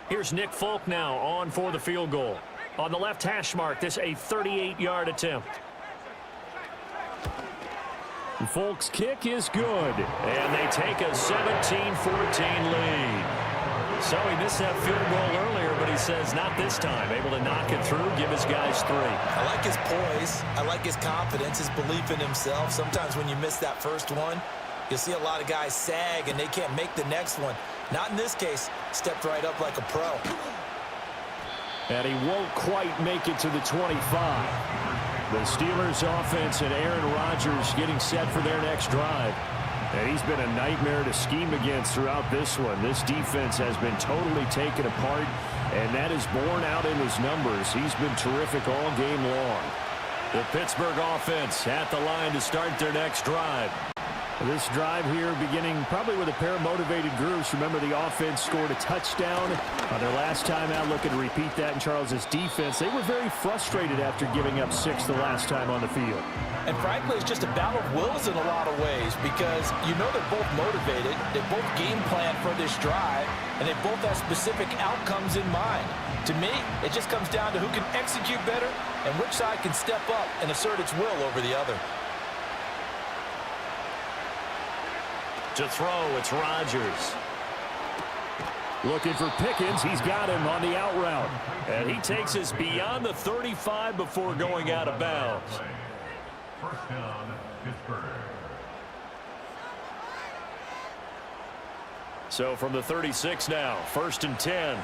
Here's Nick Folk now on for the field goal. On the left hash mark, this a 38-yard attempt. Folk's kick is good. And they take a 17-14 lead. So he missed that field goal earlier, but he says not this time. Able to knock it through, give his guys 3. I like his poise. I like his confidence, his belief in himself. Sometimes when you miss that first one, you'll see a lot of guys sag and they can't make the next one. Not in this case. Stepped right up like a pro. And he won't quite make it to the 25. The Steelers offense and Aaron Rodgers getting set for their next drive. And he's been a nightmare to scheme against throughout this one. This defense has been totally taken apart, and that is borne out in his numbers. He's been terrific all game long. The Pittsburgh offense at the line to start their next drive. This drive here beginning probably with a pair of motivated groups. Remember, the offense scored a touchdown on their last time out. Looking to repeat that in Charles's defense. They were very frustrated after giving up 6 the last time on the field. And frankly, it's just a battle of wills in a lot of ways because you know they're both motivated. They both game plan for this drive, and they both have specific outcomes in mind. To me, it just comes down to who can execute better and which side can step up and assert its will over the other. To throw, it's Rodgers. Looking for Pickens. He's got him on the out route. And he takes us beyond the 35 before going out of bounds. First down, Pittsburgh. So from the 36 now, 1st and 10.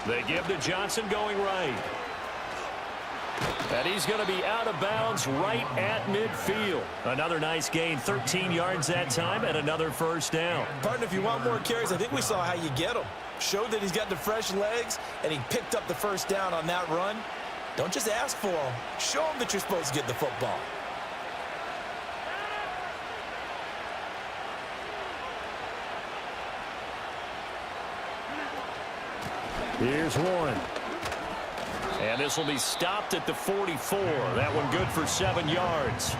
They give to Johnson going right. And he's going to be out of bounds right at midfield. Another nice gain, 13 yards that time, and another first down. Partner, if you want more carries, I think we saw how you get them. Showed that he's got the fresh legs, and he picked up the first down on that run. Don't just ask for them. Show them that you're supposed to get the football. Here's Warren. And this will be stopped at the 44. That one good for 7 yards.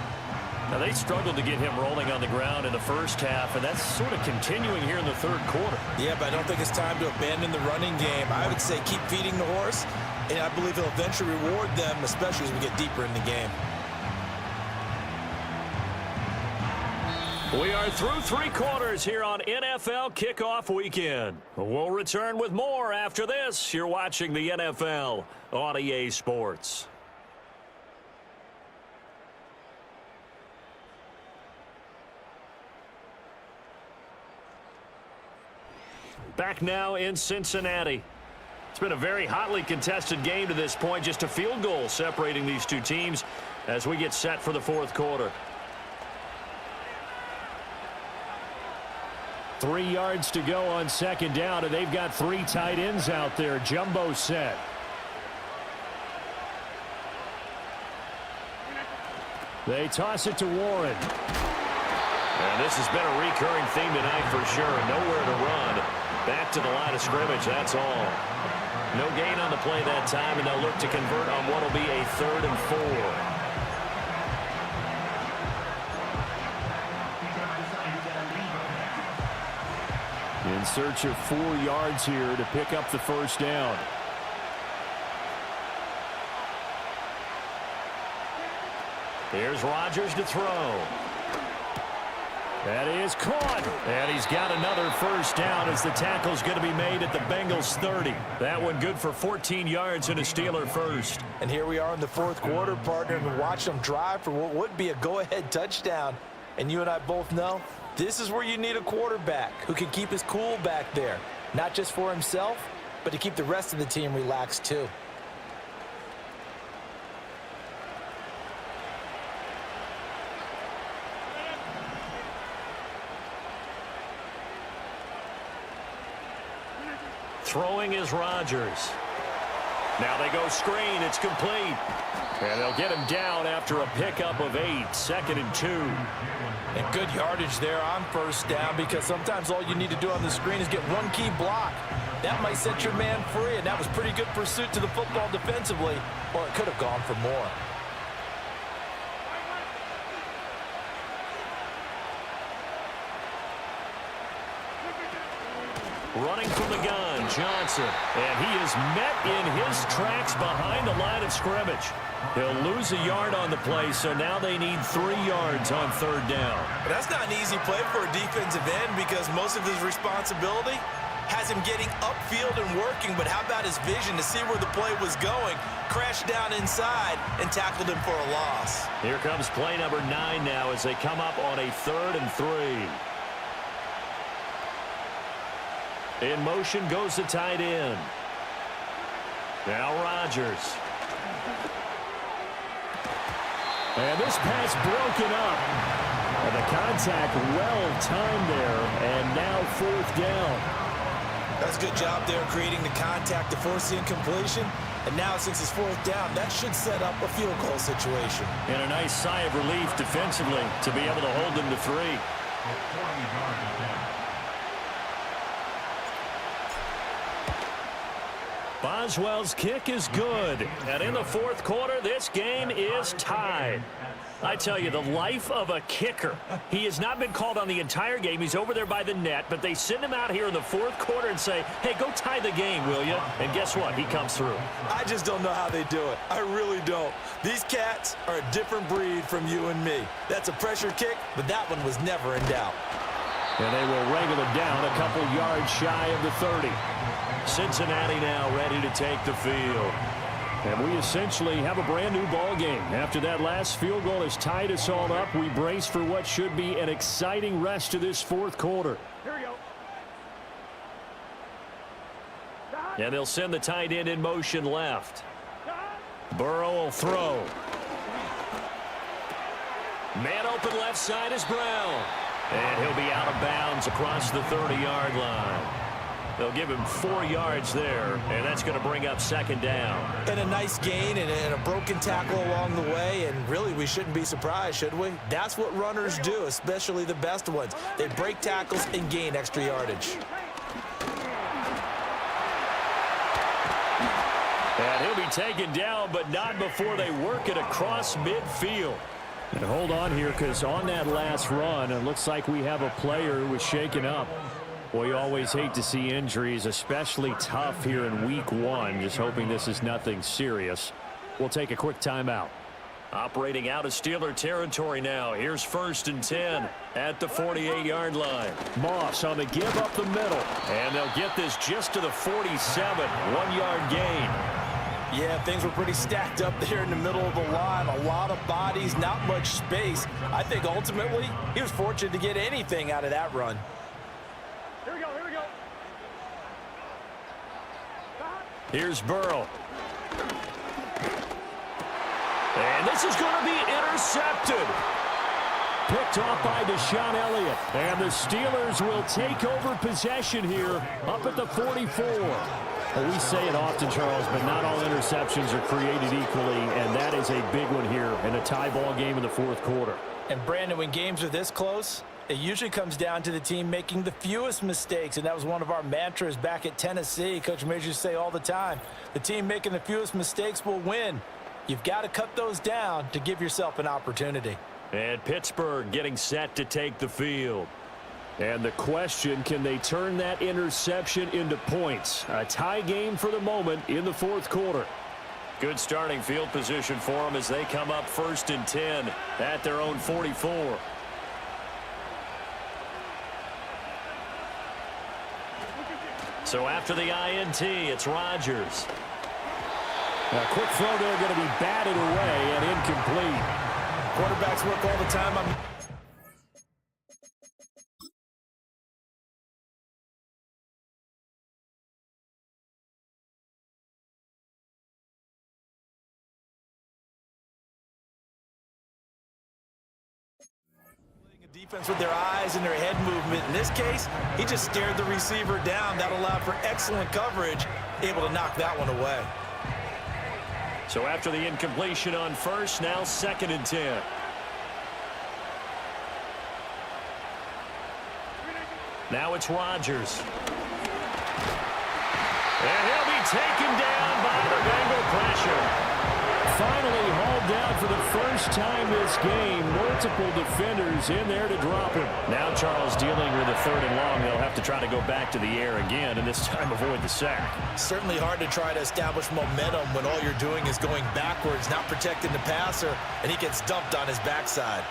Now, they struggled to get him rolling on the ground in the first half, and that's sort of continuing here in the third quarter. Yeah, but I don't think it's time to abandon the running game. I would say keep feeding the horse, and I believe he'll eventually reward them, especially as we get deeper in the game. We are through 3 quarters here on NFL Kickoff Weekend. We'll return with more after this. You're watching the NFL on EA Sports. Back now in Cincinnati. It's been a very hotly contested game to this point. Just a field goal separating these two teams as we get set for the fourth quarter. 3 yards to go on second down, and they've got 3 tight ends out there. Jumbo set. They toss it to Warren. And this has been a recurring theme tonight for sure. Nowhere to run. Back to the line of scrimmage, that's all. No gain on the play that time, and they'll look to convert on what will be a 3rd and 4. In search of 4 yards here to pick up the first down. Here's Rodgers to throw. That is caught. And he's got another first down as the tackle's going to be made at the Bengals 30. That one good for 14 yards and a Steeler first. And here we are in the fourth quarter, partner, and watch them drive for what would be a go-ahead touchdown. And you and I both know this is where you need a quarterback who can keep his cool back there. Not just for himself, but to keep the rest of the team relaxed too. Throwing is Rodgers. Now they go screen. It's complete. And they'll get him down after a pickup of 8. 2nd and 2. And good yardage there on first down, because sometimes all you need to do on the screen is get one key block. That might set your man free, and that was pretty good pursuit to the football defensively, or it could have gone for more. Running from the gun, Johnson. And he is met in his tracks behind the line of scrimmage. He'll lose a yard on the play, so now they need 3 yards on 3rd down. But that's not an easy play for a defensive end, because most of his responsibility has him getting upfield and working. But how about his vision to see where the play was going? Crashed down inside and tackled him for a loss. Here comes play number 9 now as they come up on a 3rd and 3. In motion goes the tight end. Now Rodgers. And this pass broken up. And the contact well-timed there, and now 4th down. That's a good job there creating the contact to force the incompletion. And now since it's 4th down, that should set up a field goal situation. And a nice sigh of relief defensively to be able to hold them to 3. Boswell's kick is good. And in the fourth quarter, this game is tied. I tell you, the life of a kicker. He has not been called on the entire game. He's over there by the net, but they send him out here in the fourth quarter and say, hey, go tie the game, will you? And guess what? He comes through. I just don't know how they do it. I really don't. These cats are a different breed from you and me. That's a pressure kick, but that one was never in doubt. And they will wrangle him down a couple yards shy of the 30. Cincinnati now ready to take the field. And we essentially have a brand new ball game. After that last field goal has tied us all up, we brace for what should be an exciting rest of this fourth quarter. Here we go. And they'll send the tight end in motion left. Burrow will throw. Man open left side is Brown. And he'll be out of bounds across the 30-yard line. They'll give him 4 yards there, and that's going to bring up second down. And a nice gain and a broken tackle along the way, and really we shouldn't be surprised, should we? That's what runners do, especially the best ones. They break tackles and gain extra yardage. And he'll be taken down, but not before they work it across midfield. And hold on here, because on that last run, it looks like we have a player who was shaken up. Well, you always hate to see injuries, especially tough here in week 1. Just hoping this is nothing serious. We'll take a quick timeout. Operating out of Steeler territory now. Here's 1st and 10 at the 48-yard line. Moss on the give up the middle. And they'll get this just to the 47. 1-yard gain. Yeah, things were pretty stacked up there in the middle of the line. A lot of bodies, not much space. I think ultimately he was fortunate to get anything out of that run. Here we go, here we go. Here's Burrow. And this is going to be intercepted. Picked off by Deshaun Elliott. And the Steelers will take over possession here up at the 44. Well, we say it often, Charles, but not all interceptions are created equally, and that is a big one here in a tie ball game in the 4th quarter. And, Brandon, when games are this close, it usually comes down to the team making the fewest mistakes, and that was one of our mantras back at Tennessee. Coach Majors used to say all the time, the team making the fewest mistakes will win. You've got to cut those down to give yourself an opportunity. And Pittsburgh getting set to take the field. And the question, can they turn that interception into points? A tie game for the moment in the 4th quarter. Good starting field position for them as they come up 1st and 10 at their own 44. So after the INT, it's Rodgers. A quick throw there going to be batted away and incomplete. Quarterbacks work all the time. Defense with their eyes and their head movement. In this case, he just stared the receiver down. That allowed for excellent coverage, able to knock that one away. So after the incompletion on 1st, now 2nd and 10. Now it's Rodgers. And he'll be taken down by the Bengal pressure. Finally hauled down for the first time this game. Multiple defenders in there to drop him. Now Charles dealing with a 3rd and long. They'll have to try to go back to the air again, and this time avoid the sack. Certainly hard to try to establish momentum when all you're doing is going backwards, not protecting the passer, and he gets dumped on his backside.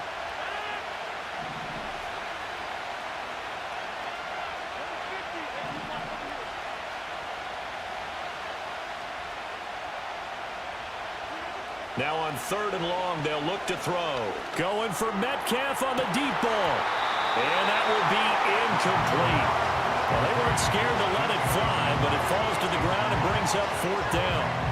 Now on 3rd and long, they'll look to throw. Going for Metcalf on the deep ball. And that will be incomplete. Well, they weren't scared to let it fly, but it falls to the ground and brings up 4th down.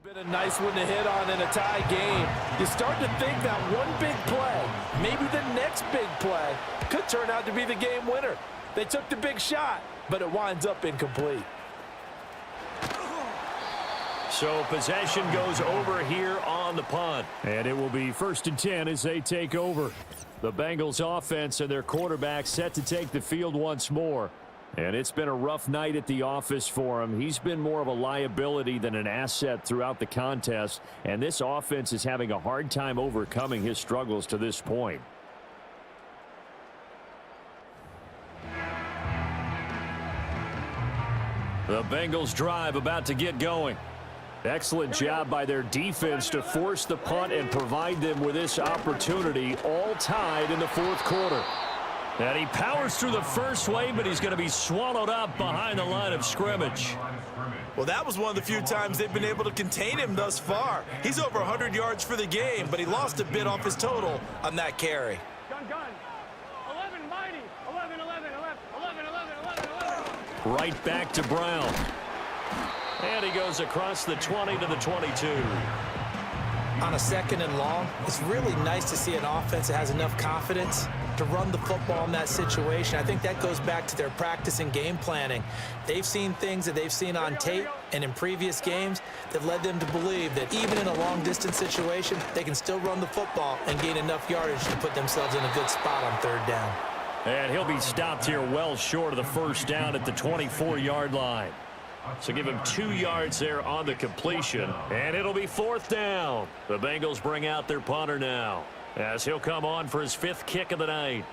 Been a nice one to hit on in a tie game. You start to think that one big play, maybe the next big play, could turn out to be the game winner. They took the big shot, but it winds up incomplete. So possession goes over here on the punt. And it will be 1st and 10 as they take over. The Bengals offense and their quarterback set to take the field once more. And it's been a rough night at the office for him. He's been more of a liability than an asset throughout the contest. And this offense is having a hard time overcoming his struggles to this point. The Bengals drive about to get going. Excellent job by their defense to force the punt and provide them with this opportunity, all tied in the 4th quarter. And he powers through the first wave, but he's going to be swallowed up behind the line of scrimmage. Well, that was one of the few times they've been able to contain him thus far. He's over 100 yards for the game, but he lost a bit off his total on that carry. Gun. 11, mighty. 11, 11, 11, 11, 11, 11, 11. Right back to Brown. And he goes across the 20 to the 22. On a 2nd and long, it's really nice to see an offense that has enough confidence to run the football in that situation. I think that goes back to their practice and game planning. They've seen things that they've seen on tape and in previous games that led them to believe that even in a long-distance situation, they can still run the football and gain enough yardage to put themselves in a good spot on 3rd down. And he'll be stopped here well short of the 1st down at the 24-yard line. So give him 2 yards there on the completion, and it'll be 4th down. The Bengals bring out their punter now, as he'll come on for his 5th kick of the night.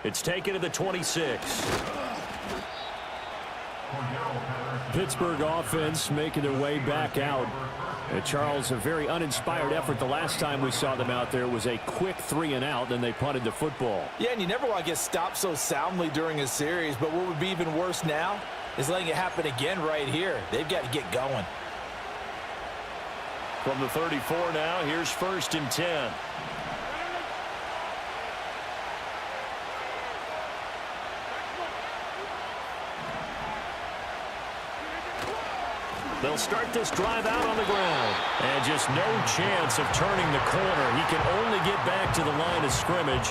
It's taken to the 26. Pittsburgh offense making their way back out. Charles, a very uninspired effort. The last time we saw them out there was a quick 3-and-out, then they punted the football. Yeah, and you never want to get stopped so soundly during a series, but what would be even worse now is letting it happen again right here. They've got to get going. From the 34 now, here's 1st and 10. They'll start this drive out on the ground. And just no chance of turning the corner. He can only get back to the line of scrimmage.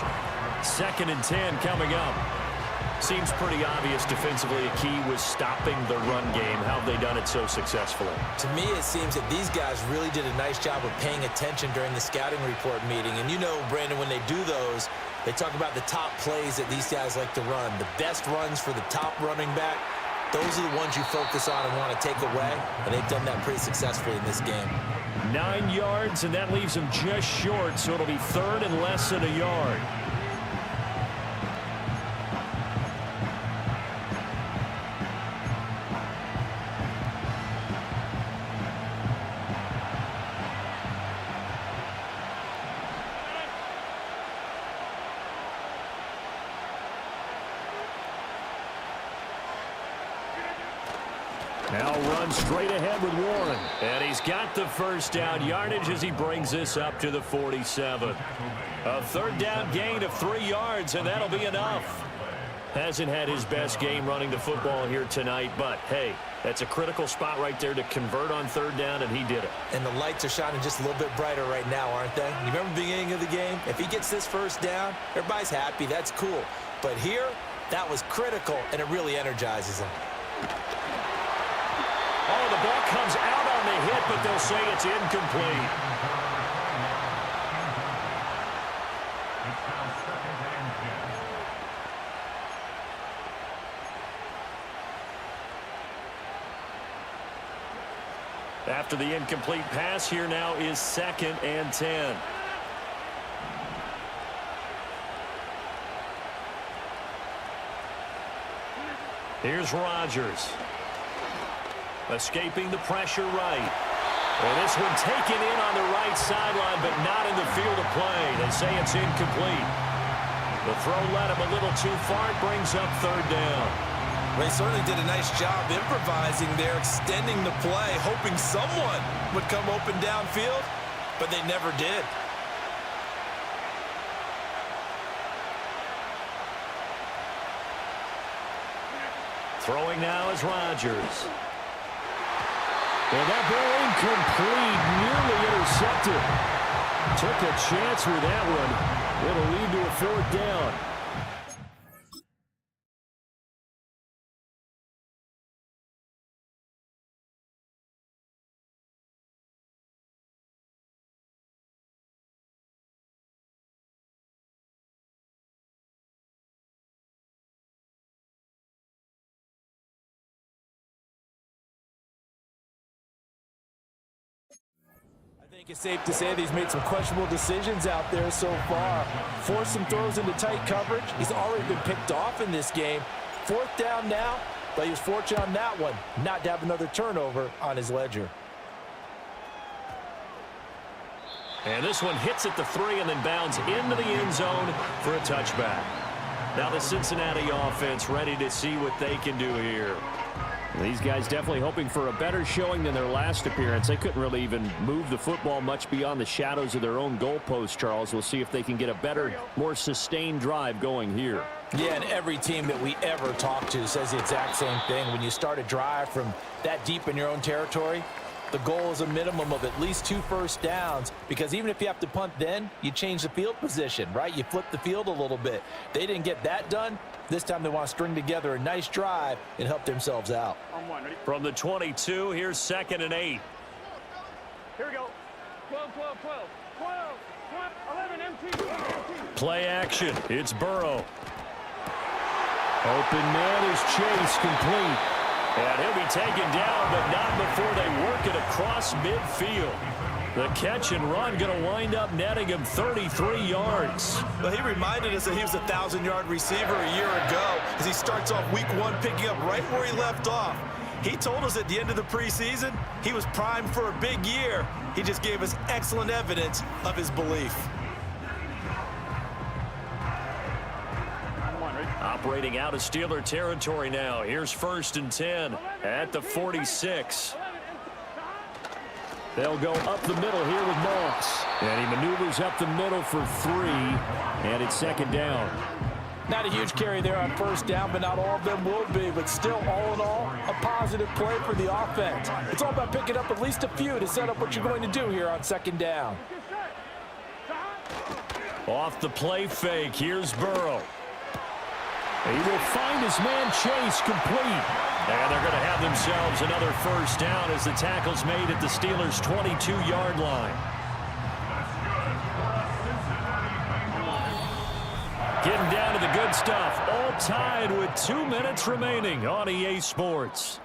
2nd and 10 coming up. Seems pretty obvious defensively. A key was stopping the run game. How have they done it so successfully? To me, it seems that these guys really did a nice job of paying attention during the scouting report meeting. And you know, Brandon, when they do those, they talk about the top plays that these guys like to run. The best runs for the top running back. Those are the ones you focus on and want to take away, and they've done that pretty successfully in this game. 9 yards, and that leaves him just short, so it'll be 3rd and less than a yard. Now runs straight ahead with Warren. And he's got the 1st down yardage as he brings this up to the 47. A 3rd down gain of 3 yards, and that'll be enough. Hasn't had his best game running the football here tonight, but, hey, that's a critical spot right there to convert on 3rd down, and he did it. And the lights are shining just a little bit brighter right now, aren't they? You remember the beginning of the game? If he gets this 1st down, everybody's happy. That's cool. But here, that was critical, and it really energizes him. Oh, the ball comes out on the hit, but they'll say it's incomplete. After the incomplete pass, here now is 2nd and 10. Here's Rodgers. Escaping the pressure right. And this one taken in on the right sideline, but not in the field of play. They say it's incomplete. The throw led him a little too far. It brings up 3rd down. They certainly did a nice job improvising there, extending the play, hoping someone would come open downfield, but they never did. Throwing now is Rodgers. And that ball incomplete, nearly intercepted. Took a chance with that one. It'll lead to a 4th down. I think it's safe to say that he's made some questionable decisions out there so far. Forced some throws into tight coverage. He's already been picked off in this game. 4th down now, but he was fortunate on that one not to have another turnover on his ledger. And this one hits at the 3 and then bounds into the end zone for a touchback. Now the Cincinnati offense ready to see what they can do here. These guys definitely hoping for a better showing than their last appearance. They couldn't really even move the football much beyond the shadows of their own goalpost, Charles. We'll see if they can get a better, more sustained drive going here. Yeah, and every team that we ever talk to says the exact same thing. When you start a drive from that deep in your own territory, the goal is a minimum of at least 2 first downs, because even if you have to punt then, you change the field position, right? You flip the field a little bit. They didn't get that done. This time they want to string together a nice drive and help themselves out. From the 22, here's 2nd and 8. Here we go. 12, 12, 12, 12, 11, MT, 11, Play action. It's Burrow. Open man is Chase, complete. And he'll be taken down, but not before they work it across midfield. The catch and run going to wind up netting him 33 yards. Well, he reminded us that he was a 1,000-yard receiver a year ago as he starts off week 1 picking up right where he left off. He told us at the end of the preseason he was primed for a big year. He just gave us excellent evidence of his belief. Operating out of Steeler territory now. Here's 1st and 10 at the 46. They'll go up the middle here with Moss. And he maneuvers up the middle for 3. And it's 2nd down. Not a huge carry there on 1st down, but not all of them will be. But still, all in all, a positive play for the offense. It's all about picking up at least a few to set up what you're going to do here on 2nd down. Off the play fake, here's Burrow. He will find his man Chase, complete. And they're going to have themselves another 1st down as the tackle's made at the Steelers' 22-yard line. Getting down to the good stuff. All tied with 2 minutes remaining on EA Sports.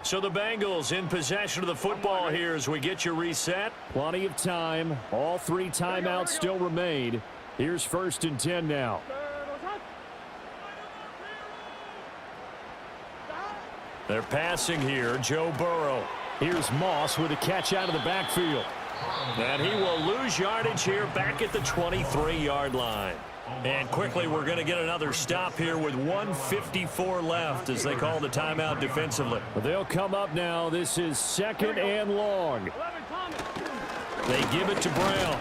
So the Bengals in possession of the football here as we get you reset. Plenty of time. All 3 timeouts still remain. Here's 1st and 10 now. They're passing here, Joe Burrow. Here's Moss with a catch out of the backfield. And he will lose yardage here back at the 23-yard line. And quickly, we're going to get another stop here with 1:54 left as they call the timeout defensively. They'll come up now. This is 2nd and long. They give it to Brown.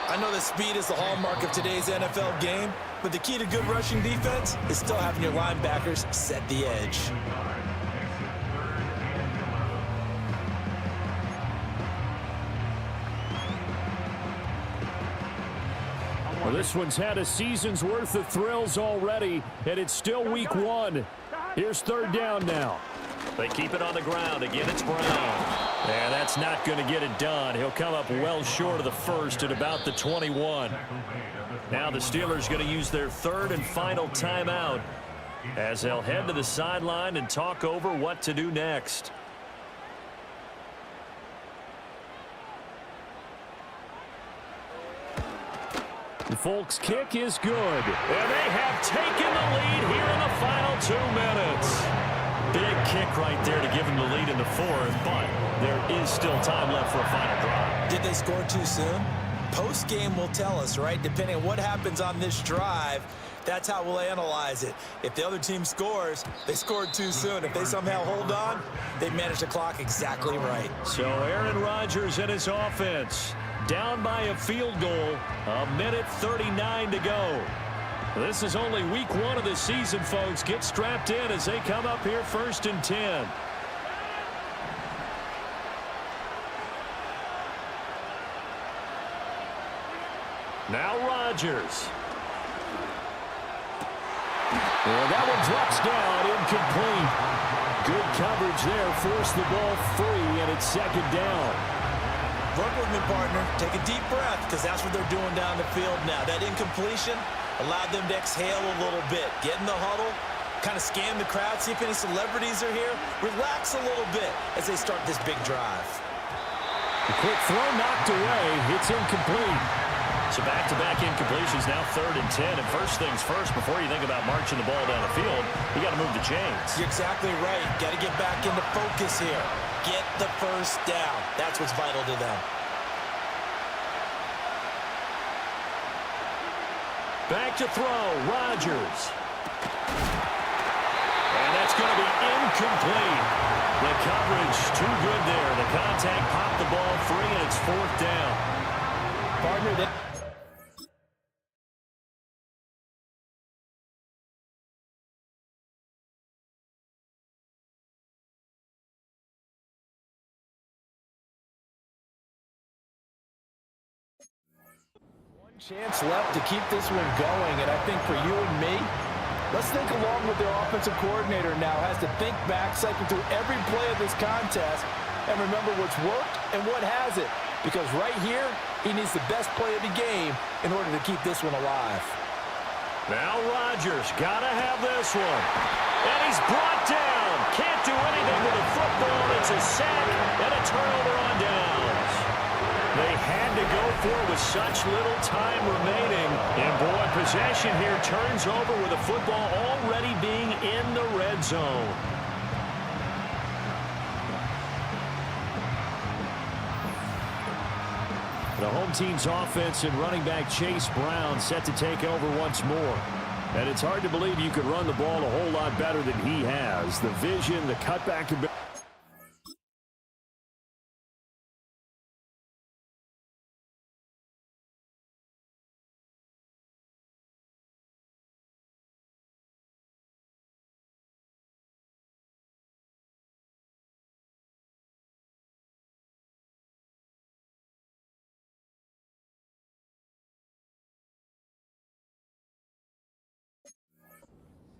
I know that speed is the hallmark of today's NFL game, but the key to good rushing defense is still having your linebackers set the edge. Well, this one's had a season's worth of thrills already, and it's still week 1. Here's 3rd down now. They keep it on the ground. Again, it's Brown. And that's not going to get it done. He'll come up well short of the 1st at about the 21. Now the Steelers going to use their 3rd and final timeout as they'll head to the sideline and talk over what to do next. The Folks kick is good. And they have taken the lead here in the final 2 minutes. Big kick right there to give them the lead in the 4th, but there is still time left for a final drive. Did they score too soon? Post-game will tell us, right? Depending on what happens on this drive, that's how we'll analyze it. If the other team scores, they scored too soon. If they somehow hold on, they managed the clock exactly right. So Aaron Rodgers and his offense down by a field goal, 1:39 to go. This is only week 1 of the season, folks. Get strapped in as they come up here 1st and 10. Now Rodgers. And that one drops down, incomplete. Good coverage there, forced the ball free, and it's 2nd down. Run with me, partner. Take a deep breath, because that's what they're doing down the field now. That incompletion allowed them to exhale a little bit. Get in the huddle, kind of scan the crowd, see if any celebrities are here. Relax a little bit as they start this big drive. The quick throw knocked away. It's incomplete. So back-to-back incompletions, now 3rd and 10. And first things first, before you think about marching the ball down the field, you got to move the chains. You're exactly right. Got to get back into focus here. Get the 1st down. That's what's vital to them. Back to throw, Rodgers. And that's going to be incomplete. The coverage too good there. The contact popped the ball free, and it's 4th down. Partner, that chance left to keep this one going, and I think for you and me, let's think along with their offensive coordinator now. Has to think back, cycle through every play of this contest, and remember what's worked and what hasn't. Because right here, he needs the best play of the game in order to keep this one alive. Now Rodgers got to have this one. And he's brought down. Can't do anything with the football. It's a sack and a turnover on downs. They had to go for it with such little time remaining. And boy, possession here turns over with the football already being in the red zone. The home team's offense and running back Chase Brown set to take over once more. And it's hard to believe you could run the ball a whole lot better than he has. The vision, the cutback ability.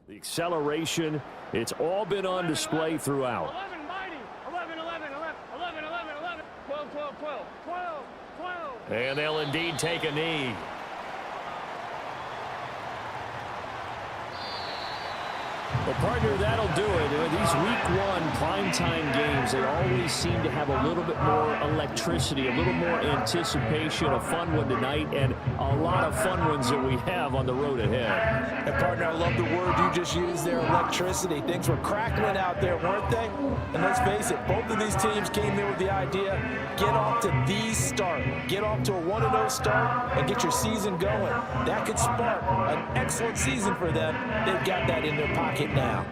The acceleration, it's all been on display throughout. 11, mighty. 11, 11, 11, 11, 11, 11. 12, 12, 12, 12, 12. And they'll indeed take a knee. Well, partner, that'll do it. These Week 1 primetime games, they always seem to have a little bit more electricity, a little more anticipation. A fun one tonight, and a lot of fun ones that we have on the road ahead. And partner, I love the word you just used there, electricity. Things were crackling out there, weren't they? And let's face it, both of these teams came in with the idea, get off to the start. Get off to a 1-0 start and get your season going. That could spark an excellent season for them. They've got that in their pocket now.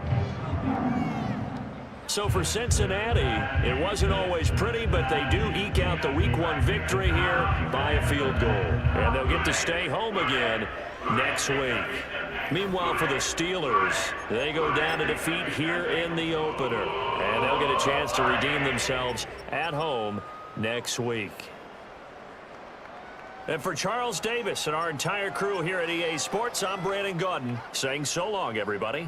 So for Cincinnati, it wasn't always pretty, but they do eke out the Week 1 victory here by a field goal. And they'll get to stay home again next week. Meanwhile, for the Steelers, they go down to defeat here in the opener. And they'll get a chance to redeem themselves at home next week. And for Charles Davis and our entire crew here at EA Sports, I'm Brandon Gaudin saying so long, everybody.